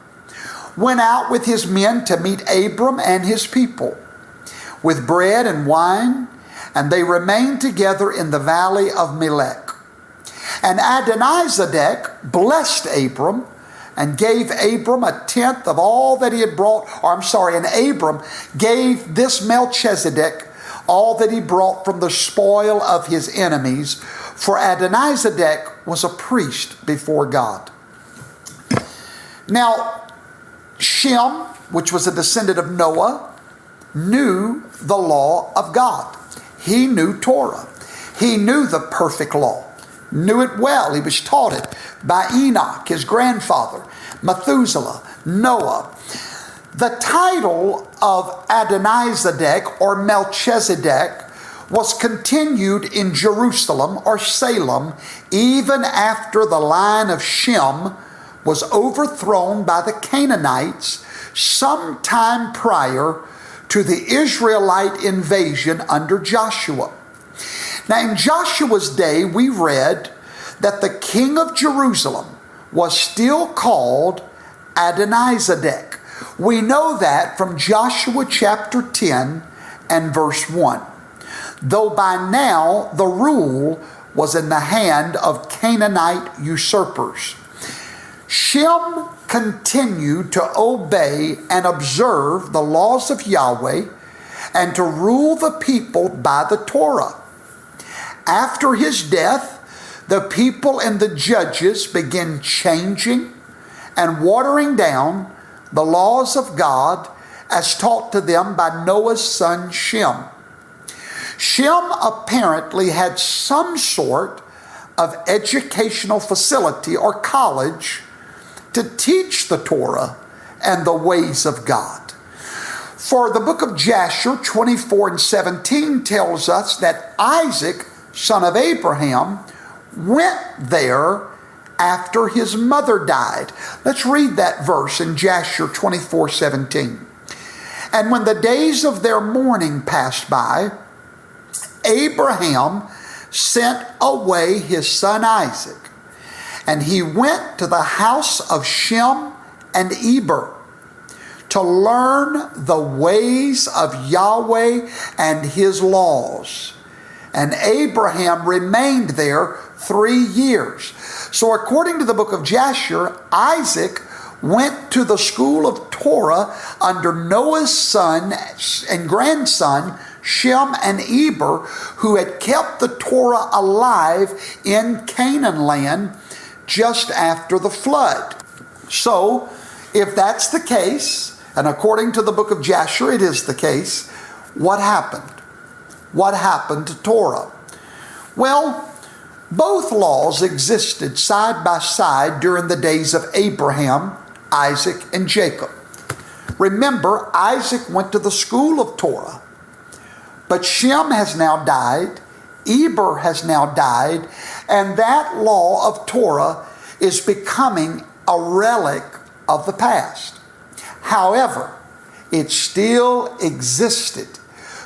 went out with his men to meet Abram and his people, with bread and wine, and they remained together in the valley of Melech. And Adonizedek blessed Abram and gave Abram a tenth of all that he had brought. And Abram gave this Melchizedek all that he brought from the spoil of his enemies, for Adonizedek was a priest before God." Now, Shem, which was a descendant of Noah, knew the law of God. He knew Torah. He knew the perfect law. Knew it well. He was taught it by Enoch, his grandfather, Methuselah, Noah. The title of Adonizedek or Melchizedek was continued in Jerusalem or Salem even after the line of Shem was overthrown by the Canaanites sometime prior to the Israelite invasion under Joshua. Now, in Joshua's day, we read that the king of Jerusalem was still called Adonizedek. We know that from Joshua chapter 10 and verse 1. Though by now the rule was in the hand of Canaanite usurpers. Shem continued to obey and observe the laws of Yahweh and to rule the people by the Torah. After his death, the people and the judges began changing and watering down the laws of God as taught to them by Noah's son Shem. Shem apparently had some sort of educational facility or college to teach the Torah and the ways of God. For the book of Jasher 24 and 17 tells us that Isaac, son of Abraham, went there after his mother died. Let's read that verse in Jasher 24:17. "And when the days of their mourning passed by, Abraham sent away his son Isaac, and he went to the house of Shem and Eber to learn the ways of Yahweh and his laws. And Abraham remained there 3 years. So according to the book of Jasher, Isaac went to the school of Torah under Noah's son and grandson, Shem and Eber, who had kept the Torah alive in Canaan land just after the flood. So, if that's the case, and according to the book of Jasher it is the case, what happened? What happened to Torah? Well, both laws existed side by side during the days of Abraham, Isaac, and Jacob. Remember, Isaac went to the school of Torah, but Shem has now died, Eber has now died, and that law of Torah is becoming a relic of the past. However, it still existed,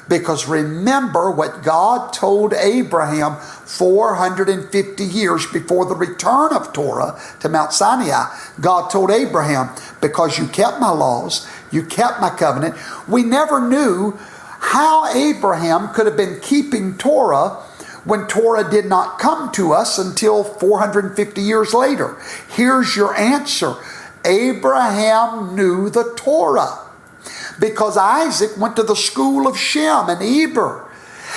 because remember what God told Abraham 450 years before the return of Torah to Mount Sinai. God told Abraham, because you kept my laws, you kept my covenant. We never knew how Abraham could have been keeping Torah when Torah did not come to us until 450 years later. Here's your answer. Abraham knew the Torah, because Isaac went to the school of Shem and Eber,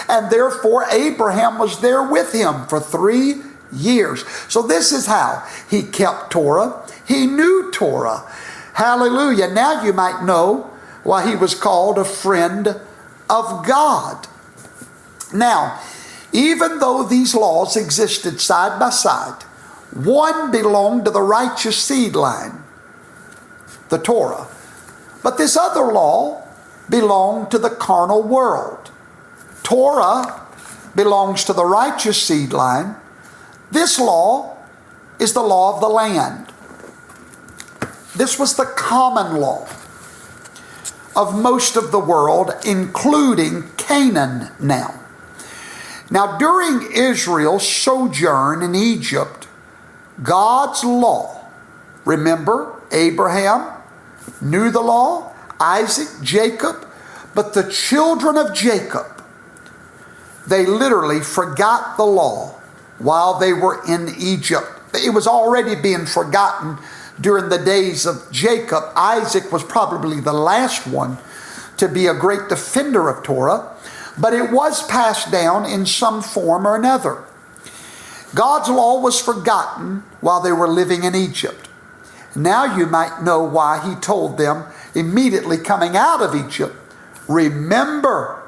and therefore Abraham was there with him for 3 years. So this is how he kept Torah. He knew Torah. Hallelujah. Now you might know why he was called a friend of God. Now, even though these laws existed side by side, one belonged to the righteous seed line, the Torah. But this other law belonged to the carnal world. Torah belongs to the righteous seed line. This law is the law of the land. This was the common law of most of the world, including Canaan now. Now, during Israel's sojourn in Egypt, God's law, remember, Abraham knew the law, Isaac, Jacob, but the children of Jacob, they literally forgot the law while they were in Egypt. It was already being forgotten during the days of Jacob. Isaac was probably the last one to be a great defender of Torah, but it was passed down in some form or another. God's law was forgotten while they were living in Egypt. Now you might know why he told them immediately coming out of Egypt, remember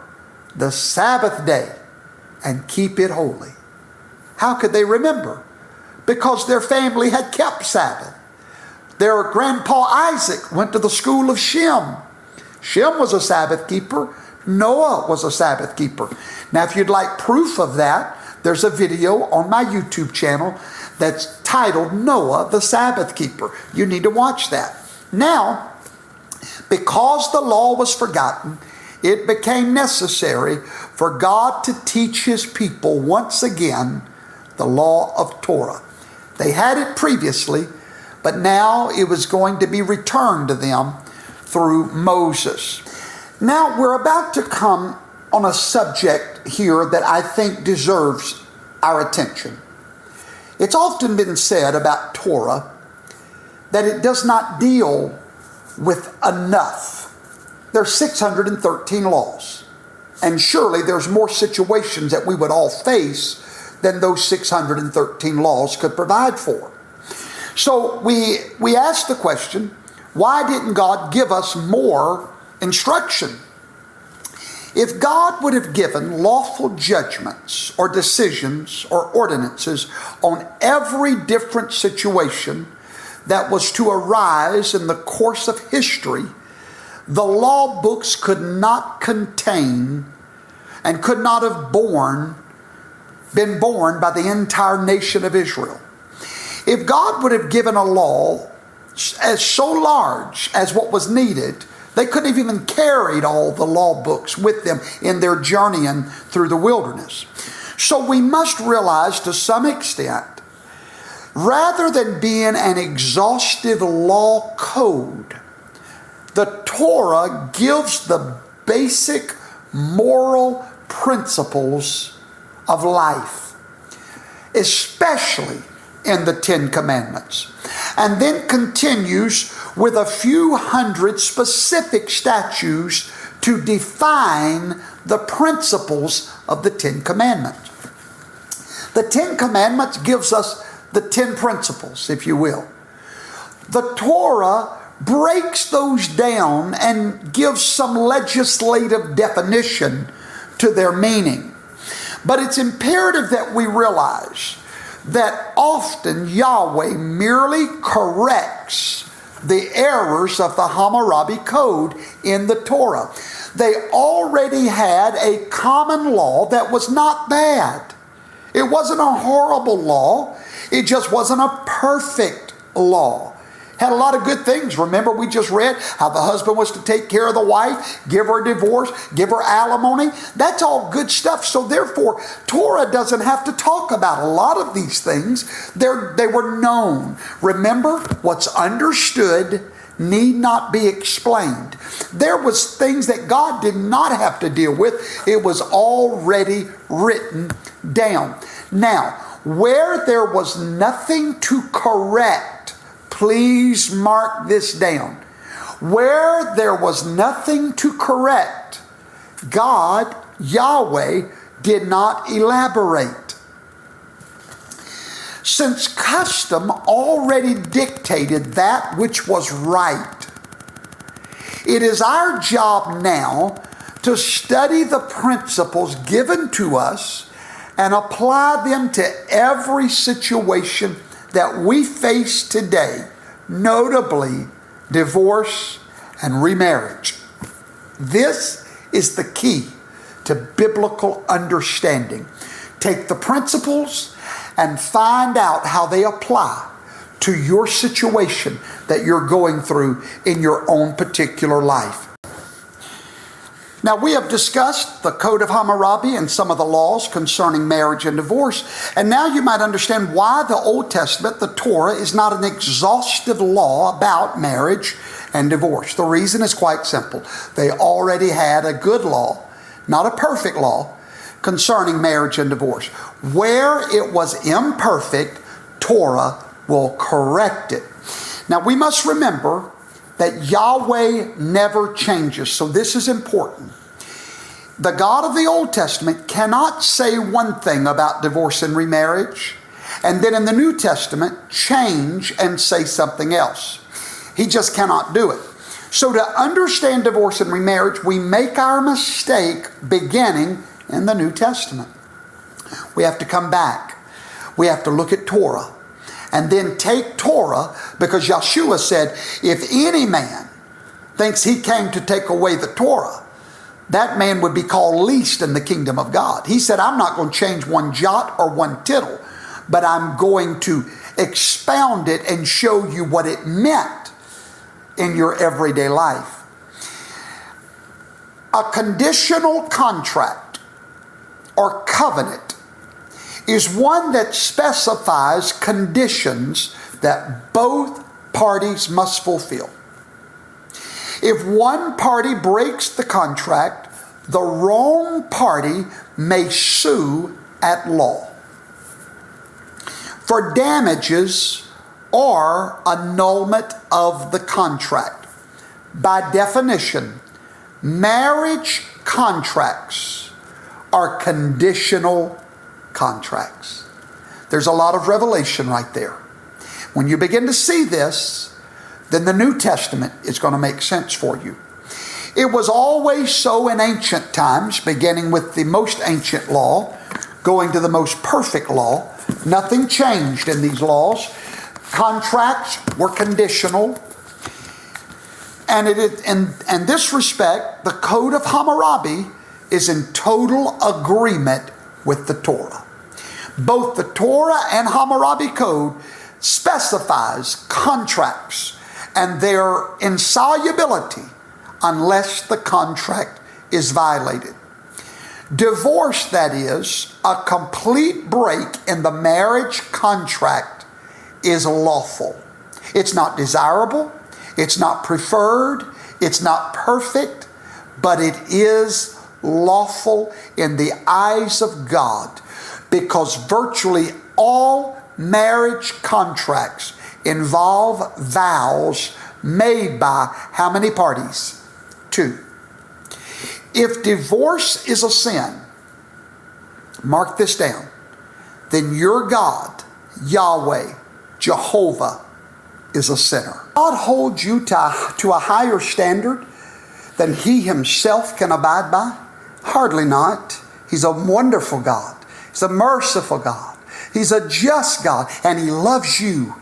the Sabbath day and keep it holy. How could they remember? Because their family had kept Sabbath. Their grandpa Isaac went to the school of Shem. Shem was a Sabbath keeper. Noah was a Sabbath keeper. Now, if you'd like proof of that, there's a video on my YouTube channel that's titled Noah the Sabbath Keeper. You need to watch that. Now, because the law was forgotten, it became necessary for God to teach his people once again the law of Torah. They had it previously, but now it was going to be returned to them through Moses. Now, we're about to come on a subject here that I think deserves our attention. It's often been said about Torah that it does not deal with enough. There's 613 laws. And surely there's more situations that we would all face than those 613 laws could provide for. So we ask the question, why didn't God give us more instruction? If God would have given lawful judgments or decisions or ordinances on every different situation that was to arise in the course of history, the law books could not contain and could not have been born by the entire nation of Israel. If God would have given a law as so large as what was needed, They couldn't have even carried all the law books with them in their journeying through the wilderness. So we must realize to some extent, rather than being an exhaustive law code, the Torah gives the basic moral principles of life, especially in the Ten Commandments, and then continues with a few hundred specific statutes to define the principles of the Ten Commandments. The Ten Commandments gives us the 10 principles, if you will. The Torah breaks those down and gives some legislative definition to their meaning. But it's imperative that we realize that often Yahweh merely corrects the errors of the Hammurabi Code in the Torah. They already had a common law that was not bad. It wasn't a horrible law. It just wasn't a perfect law. Had a lot of good things. Remember, we just read how the husband was to take care of the wife, give her a divorce, give her alimony. That's all good stuff. So therefore, Torah doesn't have to talk about a lot of these things. They were known. Remember, what's understood need not be explained. There was things that God did not have to deal with. It was already written down. Now, where there was nothing to correct, please mark this down. Where there was nothing to correct, God, Yahweh, did not elaborate. Since custom already dictated that which was right, it is our job now to study the principles given to us and apply them to every situation that we face today, notably divorce and remarriage. This is the key to biblical understanding. Take the principles and find out how they apply to your situation that you're going through in your own particular life. Now, we have discussed the Code of Hammurabi and some of the laws concerning marriage and divorce. And now you might understand why the Old Testament, the Torah, is not an exhaustive law about marriage and divorce. The reason is quite simple. They already had a good law, not a perfect law, concerning marriage and divorce. Where it was imperfect, Torah will correct it. Now, we must remember that Yahweh never changes. So this is important. The God of the Old Testament cannot say one thing about divorce and remarriage, and then in the New Testament change and say something else. He just cannot do it. So to understand divorce and remarriage, we make our mistake beginning in the New Testament. We have to come back. We have to look at Torah. And then take Torah, because Yeshua said, if any man thinks he came to take away the Torah, that man would be called least in the kingdom of God. He said, I'm not going to change one jot or one tittle, but I'm going to expound it and show you what it meant in your everyday life. A conditional contract or covenant is one that specifies conditions that both parties must fulfill. If one party breaks the contract, the wrong party may sue at law for damages or annulment of the contract. By definition, marriage contracts are conditional contracts. There's a lot of revelation right there. When you begin to see this, then the New Testament is going to make sense for you. It was always so in ancient times, beginning with the most ancient law, going to the most perfect law. Nothing changed in these laws. Contracts were conditional. And in this respect, the Code of Hammurabi is in total agreement with the Torah. Both the Torah and Hammurabi Code specifies contracts and their insolubility unless the contract is violated. Divorce, that is, a complete break in the marriage contract, is lawful. It's not desirable, it's not preferred, it's not perfect, but it is lawful in the eyes of God, because virtually all marriage contracts involve vows made by how many parties? Two. If divorce is a sin, mark this down, then your God, Yahweh, Jehovah, is a sinner. God holds you to a higher standard than He Himself can abide by? Hardly not. He's a wonderful God. He's a merciful God. He's a just God, and He loves you.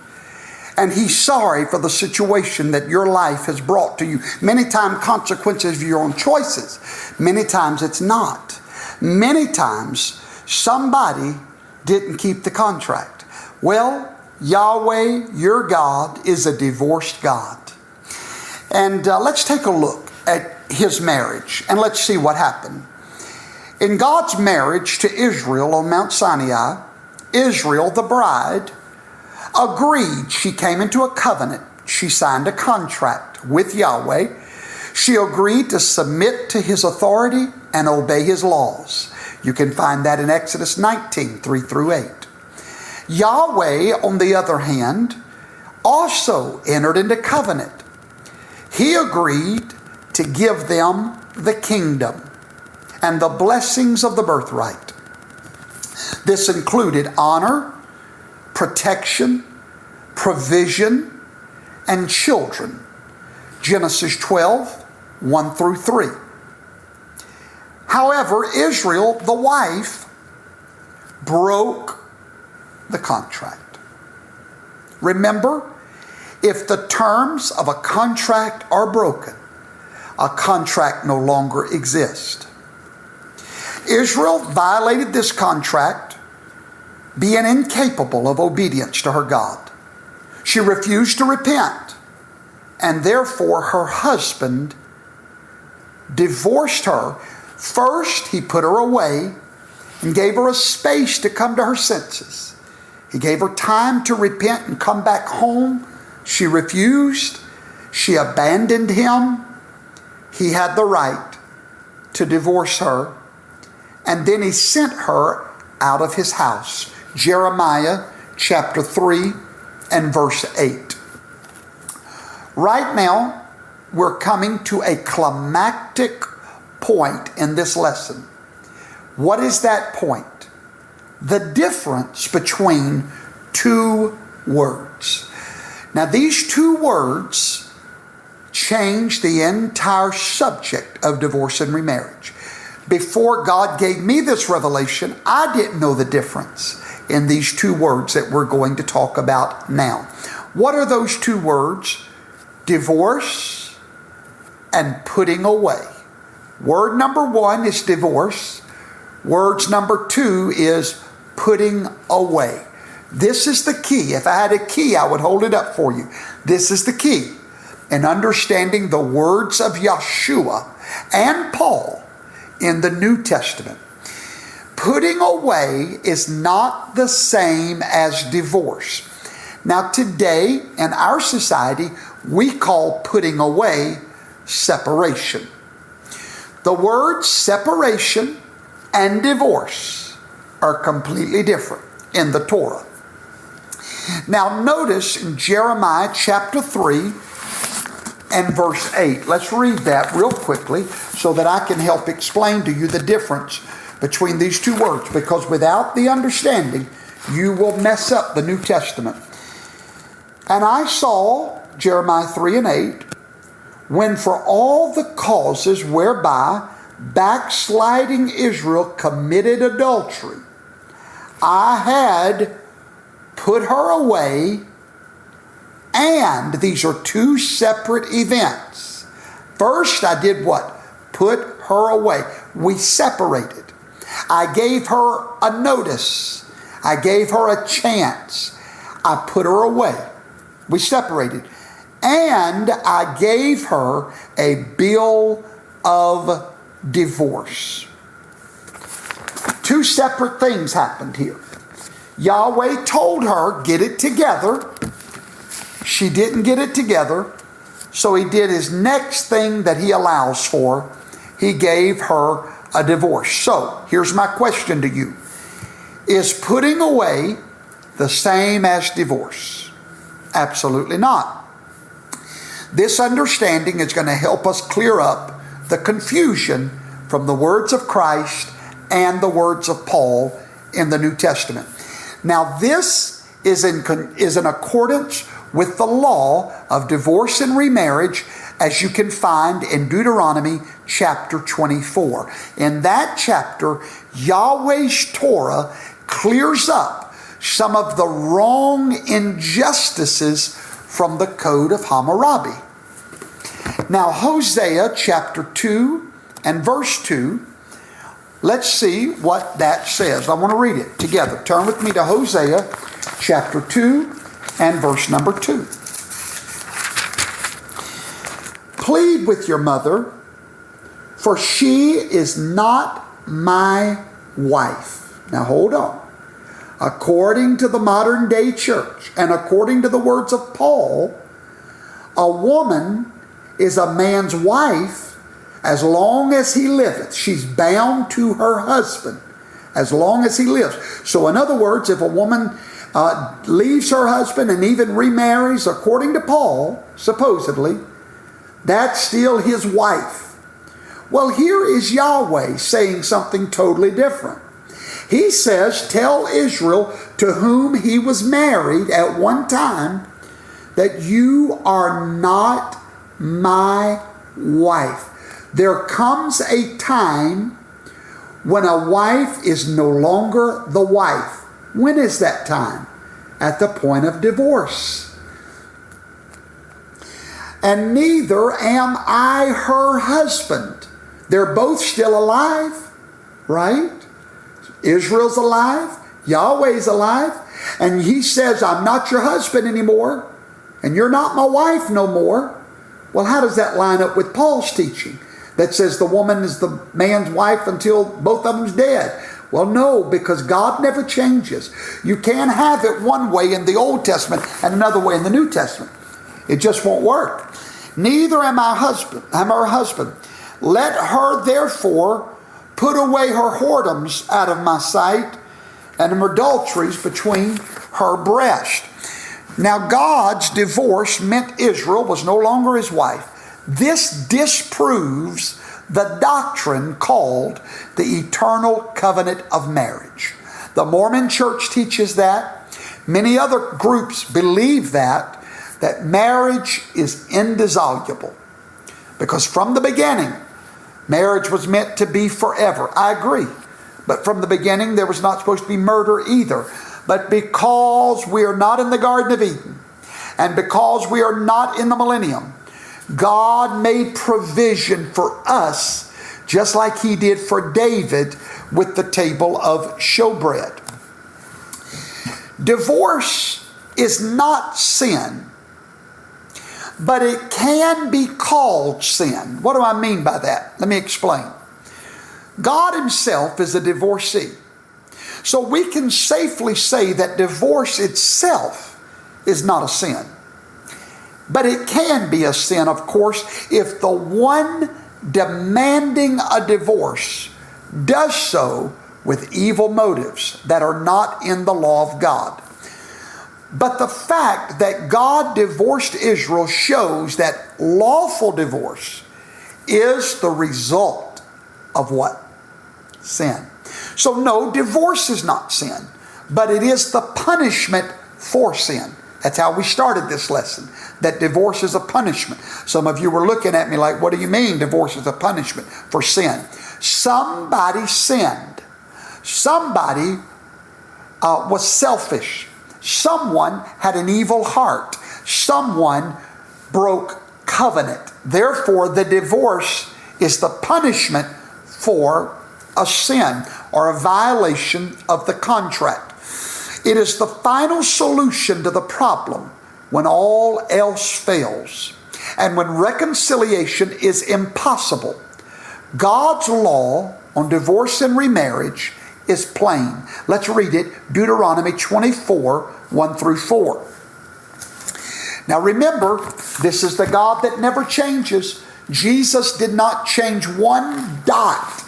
And He's sorry for the situation that your life has brought to you. Many times consequences of your own choices. Many times it's not. Many times somebody didn't keep the contract. Well, Yahweh, your God, is a divorced God. And let's take a look at His marriage, and let's see what happened. In God's marriage to Israel on Mount Sinai, Israel, the bride, agreed. She came into a covenant. She signed a contract with Yahweh. She agreed to submit to His authority and obey His laws. You can find that in Exodus 19, 3 through 8. Yahweh, on the other hand, also entered into covenant. He agreed to give them the kingdom and the blessings of the birthright. This included honor, protection, provision, and children. Genesis 12, 1 through 3. However, Israel, the wife, broke the contract. Remember, if the terms of a contract are broken, a contract no longer exists. Israel violated this contract, being incapable of obedience to her God. She refused to repent, and therefore her husband divorced her. First, he put her away and gave her a space to come to her senses. He gave her time to repent and come back home. She refused. She abandoned him. He had the right to divorce her. And then he sent her out of his house. Jeremiah chapter 3 and verse 8. Right now, we're coming to a climactic point in this lesson. What is that point? The difference between two words. Now, these two words change the entire subject of divorce and remarriage. Before God gave me this revelation, I didn't know the difference in these two words that we're going to talk about now. What are those two words? Divorce and putting away. Word number one is divorce. Words number two is putting away. This is the key. If I had a key, I would hold it up for you. This is the key in understanding the words of Yeshua and Paul in the New Testament. Putting away is not the same as divorce. Now today in our society, we call putting away separation. The words separation and divorce are completely different in the Torah. Now notice in Jeremiah chapter 3 and verse 8. Let's read that real quickly so that I can help explain to you the difference between these two words, because without the understanding, you will mess up the New Testament. And I saw, Jeremiah 3 and 8, when for all the causes whereby backsliding Israel committed adultery, I had put her away, and these are two separate events. First, I did what? Put her away. We separated. I gave her a notice. I gave her a chance. I put her away. We separated. and I gave her a bill of divorce. Two separate things happened here. Yahweh told her, get it together. She didn't get it together. So he did his next thing that he allows for. He gave her a divorce. So here's my question to you. Is putting away the same as divorce? Absolutely not. This understanding is going to help us clear up the confusion from the words of Christ and the words of Paul in the New Testament. Now this is in accordance with the law of divorce and remarriage, as you can find in Deuteronomy chapter 24. In that chapter, Yahweh's Torah clears up some of the wrong injustices from the code of Hammurabi. Now, Hosea chapter 2 and verse 2, let's see what that says. I want to read it together. Turn with me to Hosea chapter 2 and verse number 2. Plead with your mother, for she is not my wife. Now hold on. According to the modern day church and according to the words of Paul, a woman is a man's wife as long as he liveth. She's bound to her husband as long as he lives. So in other words, if a woman leaves her husband and even remarries, according to Paul, supposedly, that's still his wife. Well, here is Yahweh saying something totally different. He says, tell Israel to whom he was married at one time that you are not my wife. There comes a time when a wife is no longer the wife. When is that time? At the point of divorce. And neither am I her husband. They're both still alive, right? Israel's alive. Yahweh's alive. And he says, I'm not your husband anymore. And you're not my wife no more. Well, how does that line up with Paul's teaching that says the woman is the man's wife until both of them's dead? Well, no, because God never changes. You can't have it one way in the Old Testament and another way in the New Testament. It just won't work. Neither am I her husband. Let her therefore put away her whoredoms out of my sight, and her adulteries between her breast. Now God's divorce meant Israel was no longer his wife. This disproves the doctrine called the eternal covenant of marriage. The Mormon church teaches that. Many other groups believe that marriage is indissoluble. Because from the beginning, marriage was meant to be forever. I agree. But from the beginning, there was not supposed to be murder either. But because we are not in the Garden of Eden, and because we are not in the millennium, God made provision for us, just like he did for David with the table of showbread. Divorce is not sin, but it can be called sin. What do I mean by that? Let me explain. God himself is a divorcee. So we can safely say that divorce itself is not a sin. But it can be a sin, of course, if the one demanding a divorce does so with evil motives that are not in the law of God. But the fact that God divorced Israel shows that lawful divorce is the result of what? Sin. So no, divorce is not sin, but it is the punishment for sin. That's how we started this lesson, that divorce is a punishment. Some of you were looking at me like, what do you mean divorce is a punishment for sin? Somebody sinned. Somebody was selfish. Someone had an evil heart. Someone broke covenant. Therefore, the divorce is the punishment for a sin or a violation of the contract. It is the final solution to the problem when all else fails, and when reconciliation is impossible, God's law on divorce and remarriage is plain. Let's read it. Deuteronomy 24, 1 through 4. Now remember, this is the God that never changes. Jesus did not change one dot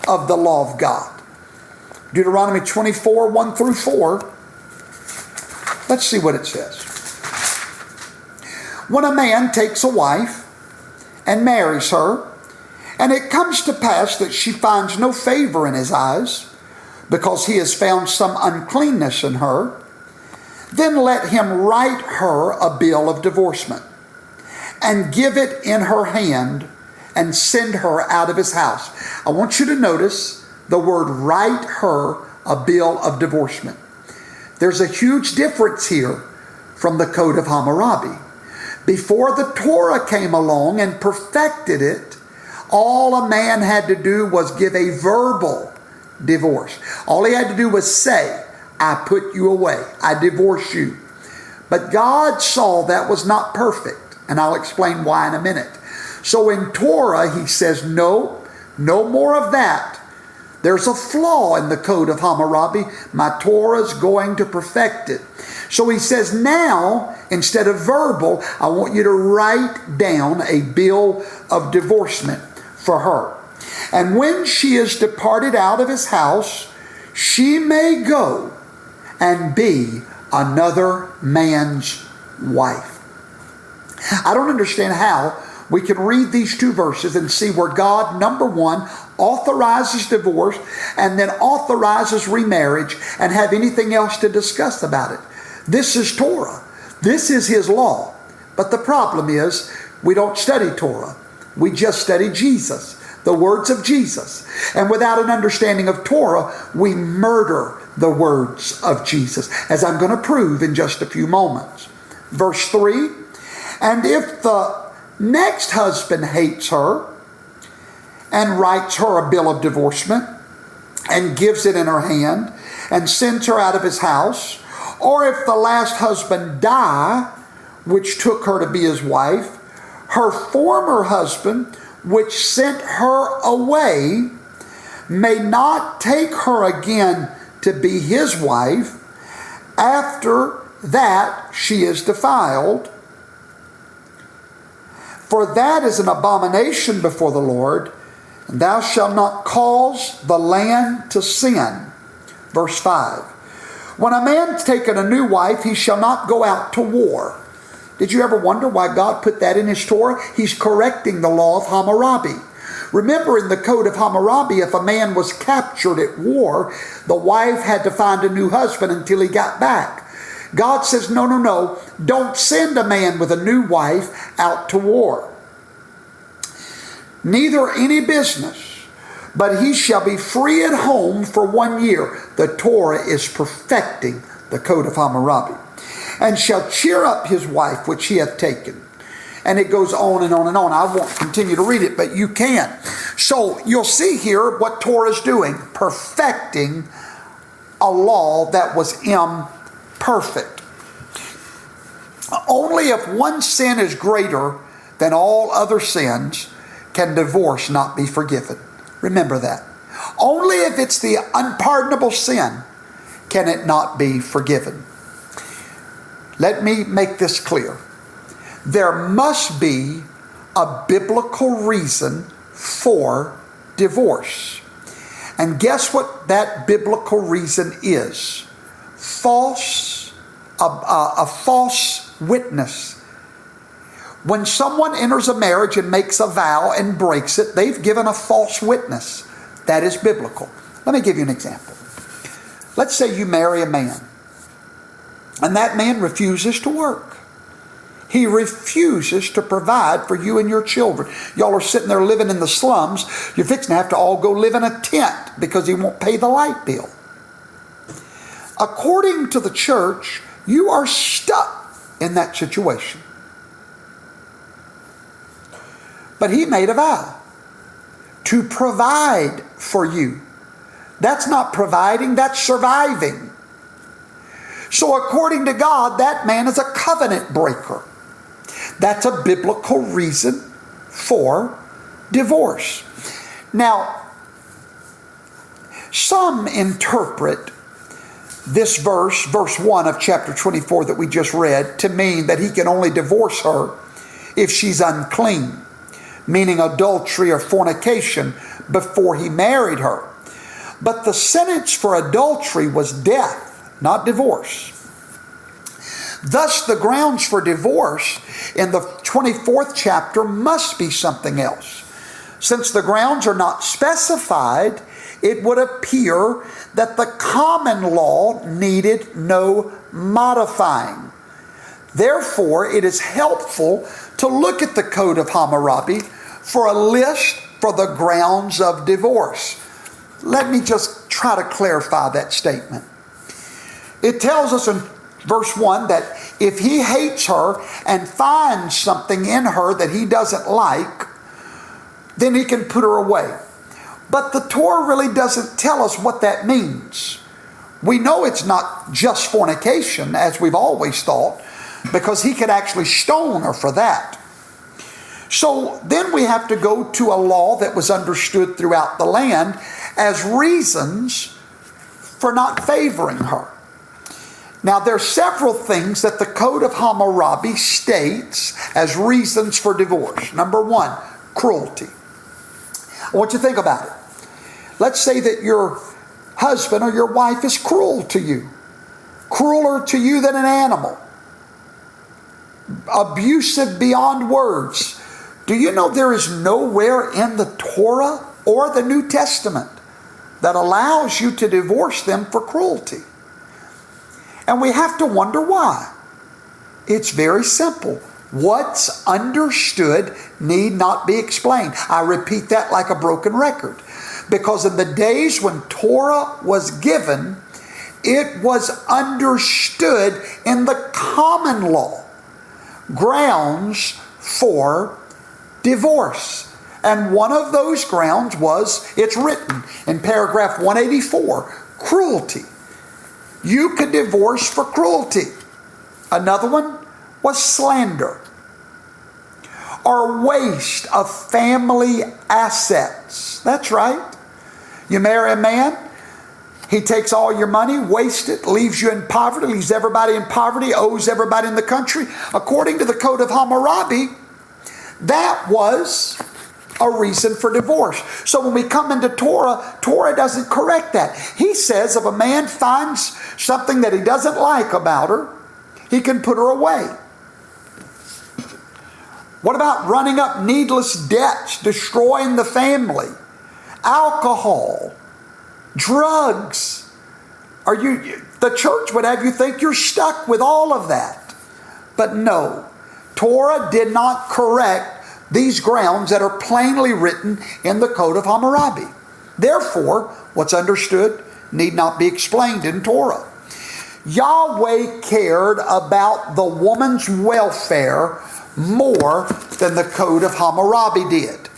of the law of God. Deuteronomy 24, 1 through 4. Let's see what it says. When a man takes a wife and marries her, and it comes to pass that she finds no favor in his eyes, because he has found some uncleanness in her, then let him write her a bill of divorcement, and give it in her hand, and send her out of his house. I want you to notice the word write her a bill of divorcement. There's a huge difference here from the Code of Hammurabi. Before the Torah came along and perfected it, all a man had to do was give a verbal divorce. All he had to do was say, I put you away, I divorce you. But God saw that was not perfect, and I'll explain why in a minute. So in Torah, he says, no more of that. There's a flaw in the Code of Hammurabi. My Torah is going to perfect it. So he says, now, instead of verbal, I want you to write down a bill of divorcement for her. And when she is departed out of his house, she may go and be another man's wife. I don't understand how we can read these two verses and see where God, number one, authorizes divorce and then authorizes remarriage and have anything else to discuss about it. This is Torah. This is His law. But the problem is we don't study Torah. We just study Jesus, the words of Jesus. And without an understanding of Torah, we murder the words of Jesus, as I'm going to prove in just a few moments. Verse 3, and if the next husband hates her and writes her a bill of divorcement and gives it in her hand and sends her out of his house, or if the last husband die, which took her to be his wife, her former husband, which sent her away, may not take her again to be his wife. After that she is defiled. For that is an abomination before the Lord, and thou shalt not cause the land to sin. Verse 5. When a man's taken a new wife, he shall not go out to war. Did you ever wonder why God put that in His Torah? He's correcting the law of Hammurabi. Remember, in the Code of Hammurabi, if a man was captured at war, the wife had to find a new husband until he got back. God says, no, don't send a man with a new wife out to war. Neither any business, but he shall be free at home for 1 year. The Torah is perfecting the Code of Hammurabi. And shall cheer up his wife which he hath taken. And it goes on and on and on. I won't continue to read it, but you can. So you'll see here what Torah is doing. Perfecting a law that was imperfect. Only if one sin is greater than all other sins can divorce not be forgiven. Remember that. Only if it's the unpardonable sin can it not be forgiven. Let me make this clear. There must be a biblical reason for divorce. And guess what that biblical reason is? A false witness. When someone enters a marriage and makes a vow and breaks it, they've given a false witness. That is biblical. Let me give you an example. Let's say you marry a man, and that man refuses to work. He refuses to provide for you and your children. Y'all are sitting there living in the slums. You're fixing to have to all go live in a tent because he won't pay the light bill. According to the church, you are stuck in that situation. But he made a vow to provide for you. That's not providing, that's surviving. So according to God, that man is a covenant breaker. That's a biblical reason for divorce. Now, some interpret this verse 1 of chapter 24 that we just read, to mean that he can only divorce her if she's unclean, meaning adultery or fornication, before he married her. But the sentence for adultery was death, not divorce. Thus, the grounds for divorce in the 24th chapter must be something else. Since the grounds are not specified, it would appear that the common law needed no modifying. Therefore, it is helpful to look at the Code of Hammurabi for a list for the grounds of divorce. Let me just try to clarify that statement. It tells us in verse 1 that if he hates her and finds something in her that he doesn't like, then he can put her away. But the Torah really doesn't tell us what that means. We know it's not just fornication, as we've always thought, because he could actually stone her for that. So then we have to go to a law that was understood throughout the land as reasons for not favoring her. Now, there are several things that the Code of Hammurabi states as reasons for divorce. Number 1, cruelty. I want you to think about it. Let's say that your husband or your wife is cruel to you. Crueler to you than an animal. Abusive beyond words. Do you know there is nowhere in the Torah or the New Testament that allows you to divorce them for cruelty? And we have to wonder why. It's very simple. What's understood need not be explained. I repeat that like a broken record. Because in the days when Torah was given, it was understood in the common law grounds for divorce. And one of those grounds was, it's written in paragraph 184, cruelty. You could divorce for cruelty. Another one was slander or waste of family assets. That's right. You marry a man, he takes all your money, wastes it, leaves you in poverty, leaves everybody in poverty, owes everybody in the country. According to the Code of Hammurabi, that was a reason for divorce. So when we come into Torah, Torah doesn't correct that. He says if a man finds something that he doesn't like about her, he can put her away. What about running up needless debts, destroying the family, alcohol, drugs? The church would have you think you're stuck with all of that. But no, Torah did not correct these grounds that are plainly written in the Code of Hammurabi. Therefore, what's understood need not be explained in Torah. Yahweh cared about the woman's welfare more than the Code of Hammurabi did.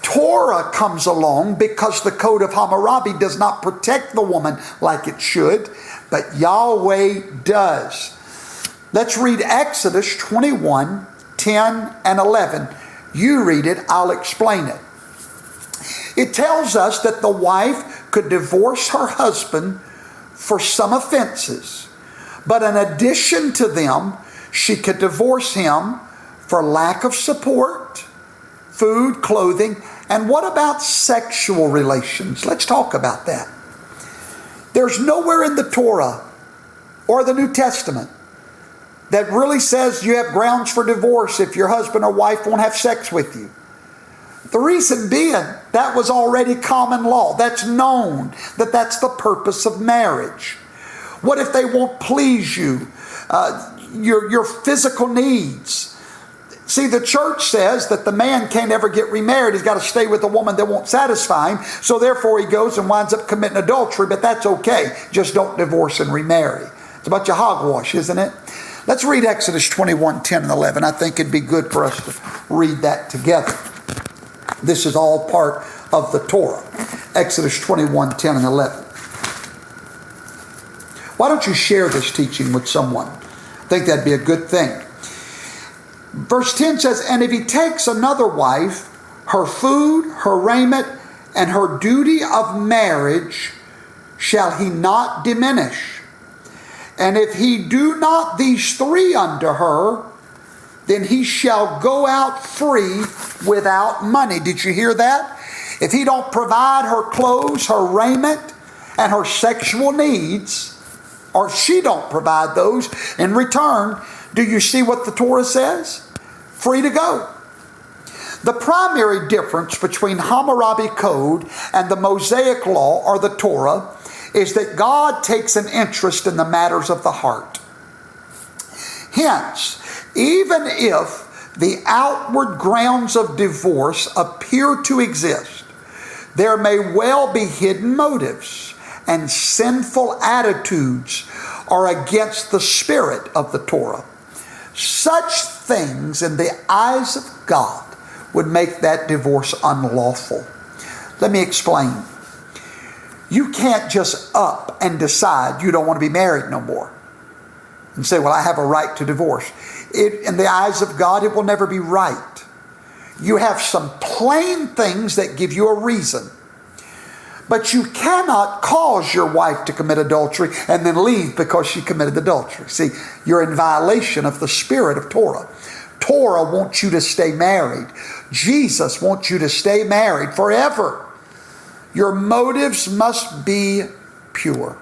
Torah comes along because the Code of Hammurabi does not protect the woman like it should, but Yahweh does. Let's read Exodus 21, 10 and 11. You read it, I'll explain it. It tells us that the wife could divorce her husband for some offenses, but in addition to them, she could divorce him for lack of support, food, clothing, and what about sexual relations? Let's talk about that. There's nowhere in the Torah or the New Testament that really says you have grounds for divorce if your husband or wife won't have sex with you. The reason being, that was already common law. That's known, that's the purpose of marriage. What if they won't please you, your physical needs? See, the church says that the man can't ever get remarried. He's got to stay with a woman that won't satisfy him. So therefore he goes and winds up committing adultery, but that's okay. Just don't divorce and remarry. It's a bunch of hogwash, isn't it? Let's read Exodus 21, 10 and 11. I think it'd be good for us to read that together. This is all part of the Torah. Exodus 21, 10 and 11. Why don't you share this teaching with someone? I think that'd be a good thing. Verse 10 says, and if he takes another wife, her food, her raiment, and her duty of marriage shall he not diminish. And if he do not these three unto her, then he shall go out free without money. Did you hear that? If he don't provide her clothes, her raiment, and her sexual needs, or she don't provide those in return, do you see what the Torah says? Free to go. The primary difference between Hammurabi Code and the Mosaic Law, or the Torah, is that God takes an interest in the matters of the heart. Hence, even if the outward grounds of divorce appear to exist, there may well be hidden motives and sinful attitudes are against the spirit of the Torah. Such things in the eyes of God would make that divorce unlawful. Let me explain. You can't just up and decide you don't want to be married no more and say, well, I have a right to divorce. In the eyes of God, it will never be right. You have some plain things that give you a reason. But you cannot cause your wife to commit adultery and then leave because she committed adultery. See, you're in violation of the spirit of Torah. Torah wants you to stay married. Jesus wants you to stay married forever. Your motives must be pure.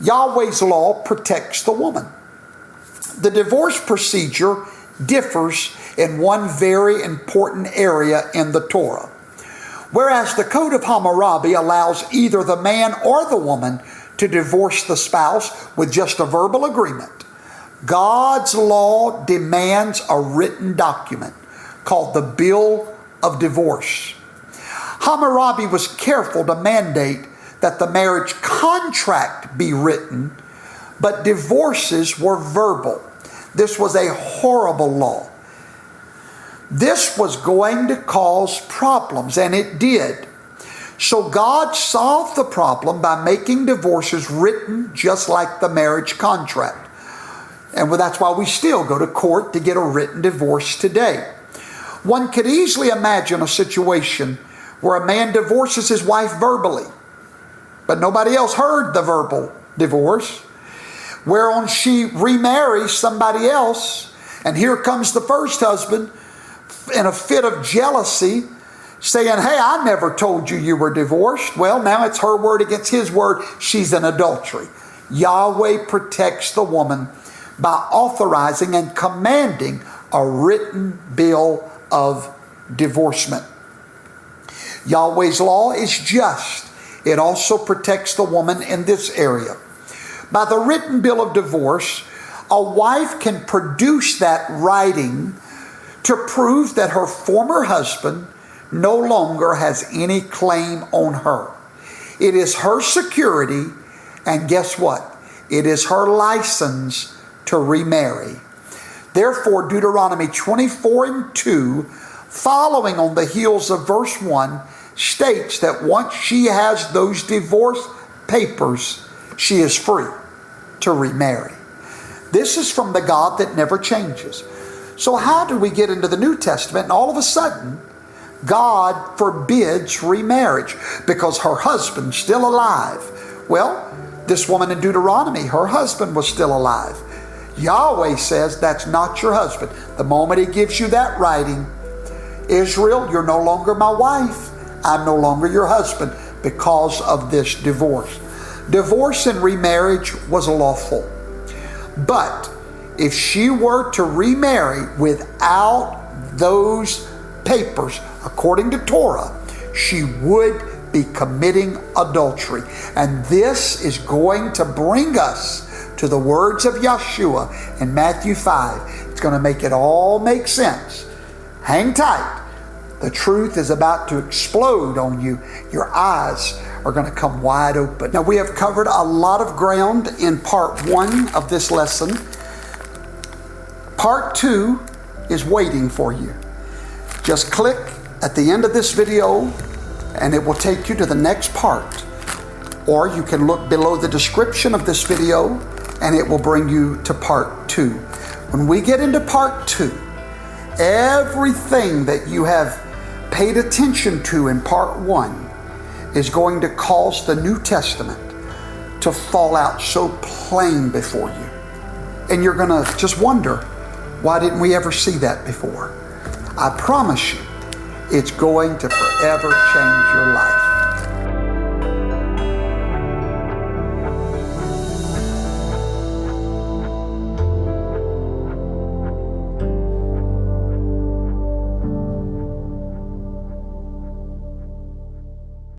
Yahweh's law protects the woman. The divorce procedure differs in one very important area in the Torah. Whereas the Code of Hammurabi allows either the man or the woman to divorce the spouse with just a verbal agreement, God's law demands a written document called the Bill of Divorce. Hammurabi was careful to mandate that the marriage contract be written, but divorces were verbal. This was a horrible law. This was going to cause problems, and it did. So God solved the problem by making divorces written just like the marriage contract. And that's why we still go to court to get a written divorce today. One could easily imagine a situation where a man divorces his wife verbally, but nobody else heard the verbal divorce, whereon she remarries somebody else, and here comes the first husband in a fit of jealousy, saying, hey, I never told you you were divorced. Well, now it's her word against his word. She's in adultery. Yahweh protects the woman by authorizing and commanding a written bill of divorcement. Yahweh's law is just. It also protects the woman in this area. By the written bill of divorce, a wife can produce that writing to prove that her former husband no longer has any claim on her. It is her security, and guess what? It is her license to remarry. Therefore, Deuteronomy 24:2, following on the heels of verse 1, states that once she has those divorce papers, she is free to remarry. This is from the God that never changes. So how do we get into the New Testament and all of a sudden God forbids remarriage because her husband's still alive? Well, this woman in Deuteronomy, her husband was still alive. Yahweh says that's not your husband. The moment he gives you that writing, Israel, you're no longer my wife. I'm no longer your husband because of this divorce. Divorce and remarriage was lawful. But if she were to remarry without those papers, according to Torah, she would be committing adultery. And this is going to bring us to the words of Yeshua in Matthew 5. It's going to make it all make sense. Hang tight. The truth is about to explode on you. Your eyes are going to come wide open. Now, we have covered a lot of ground in part 1 of this lesson. Part 2 is waiting for you. Just click at the end of this video and it will take you to the next part. Or you can look below the description of this video and it will bring you to part 2. When we get into part 2, everything that you have paid attention to in part 1 is going to cause the New Testament to fall out so plain before you. And you're going to just wonder, why didn't we ever see that before? I promise you, it's going to forever change your life.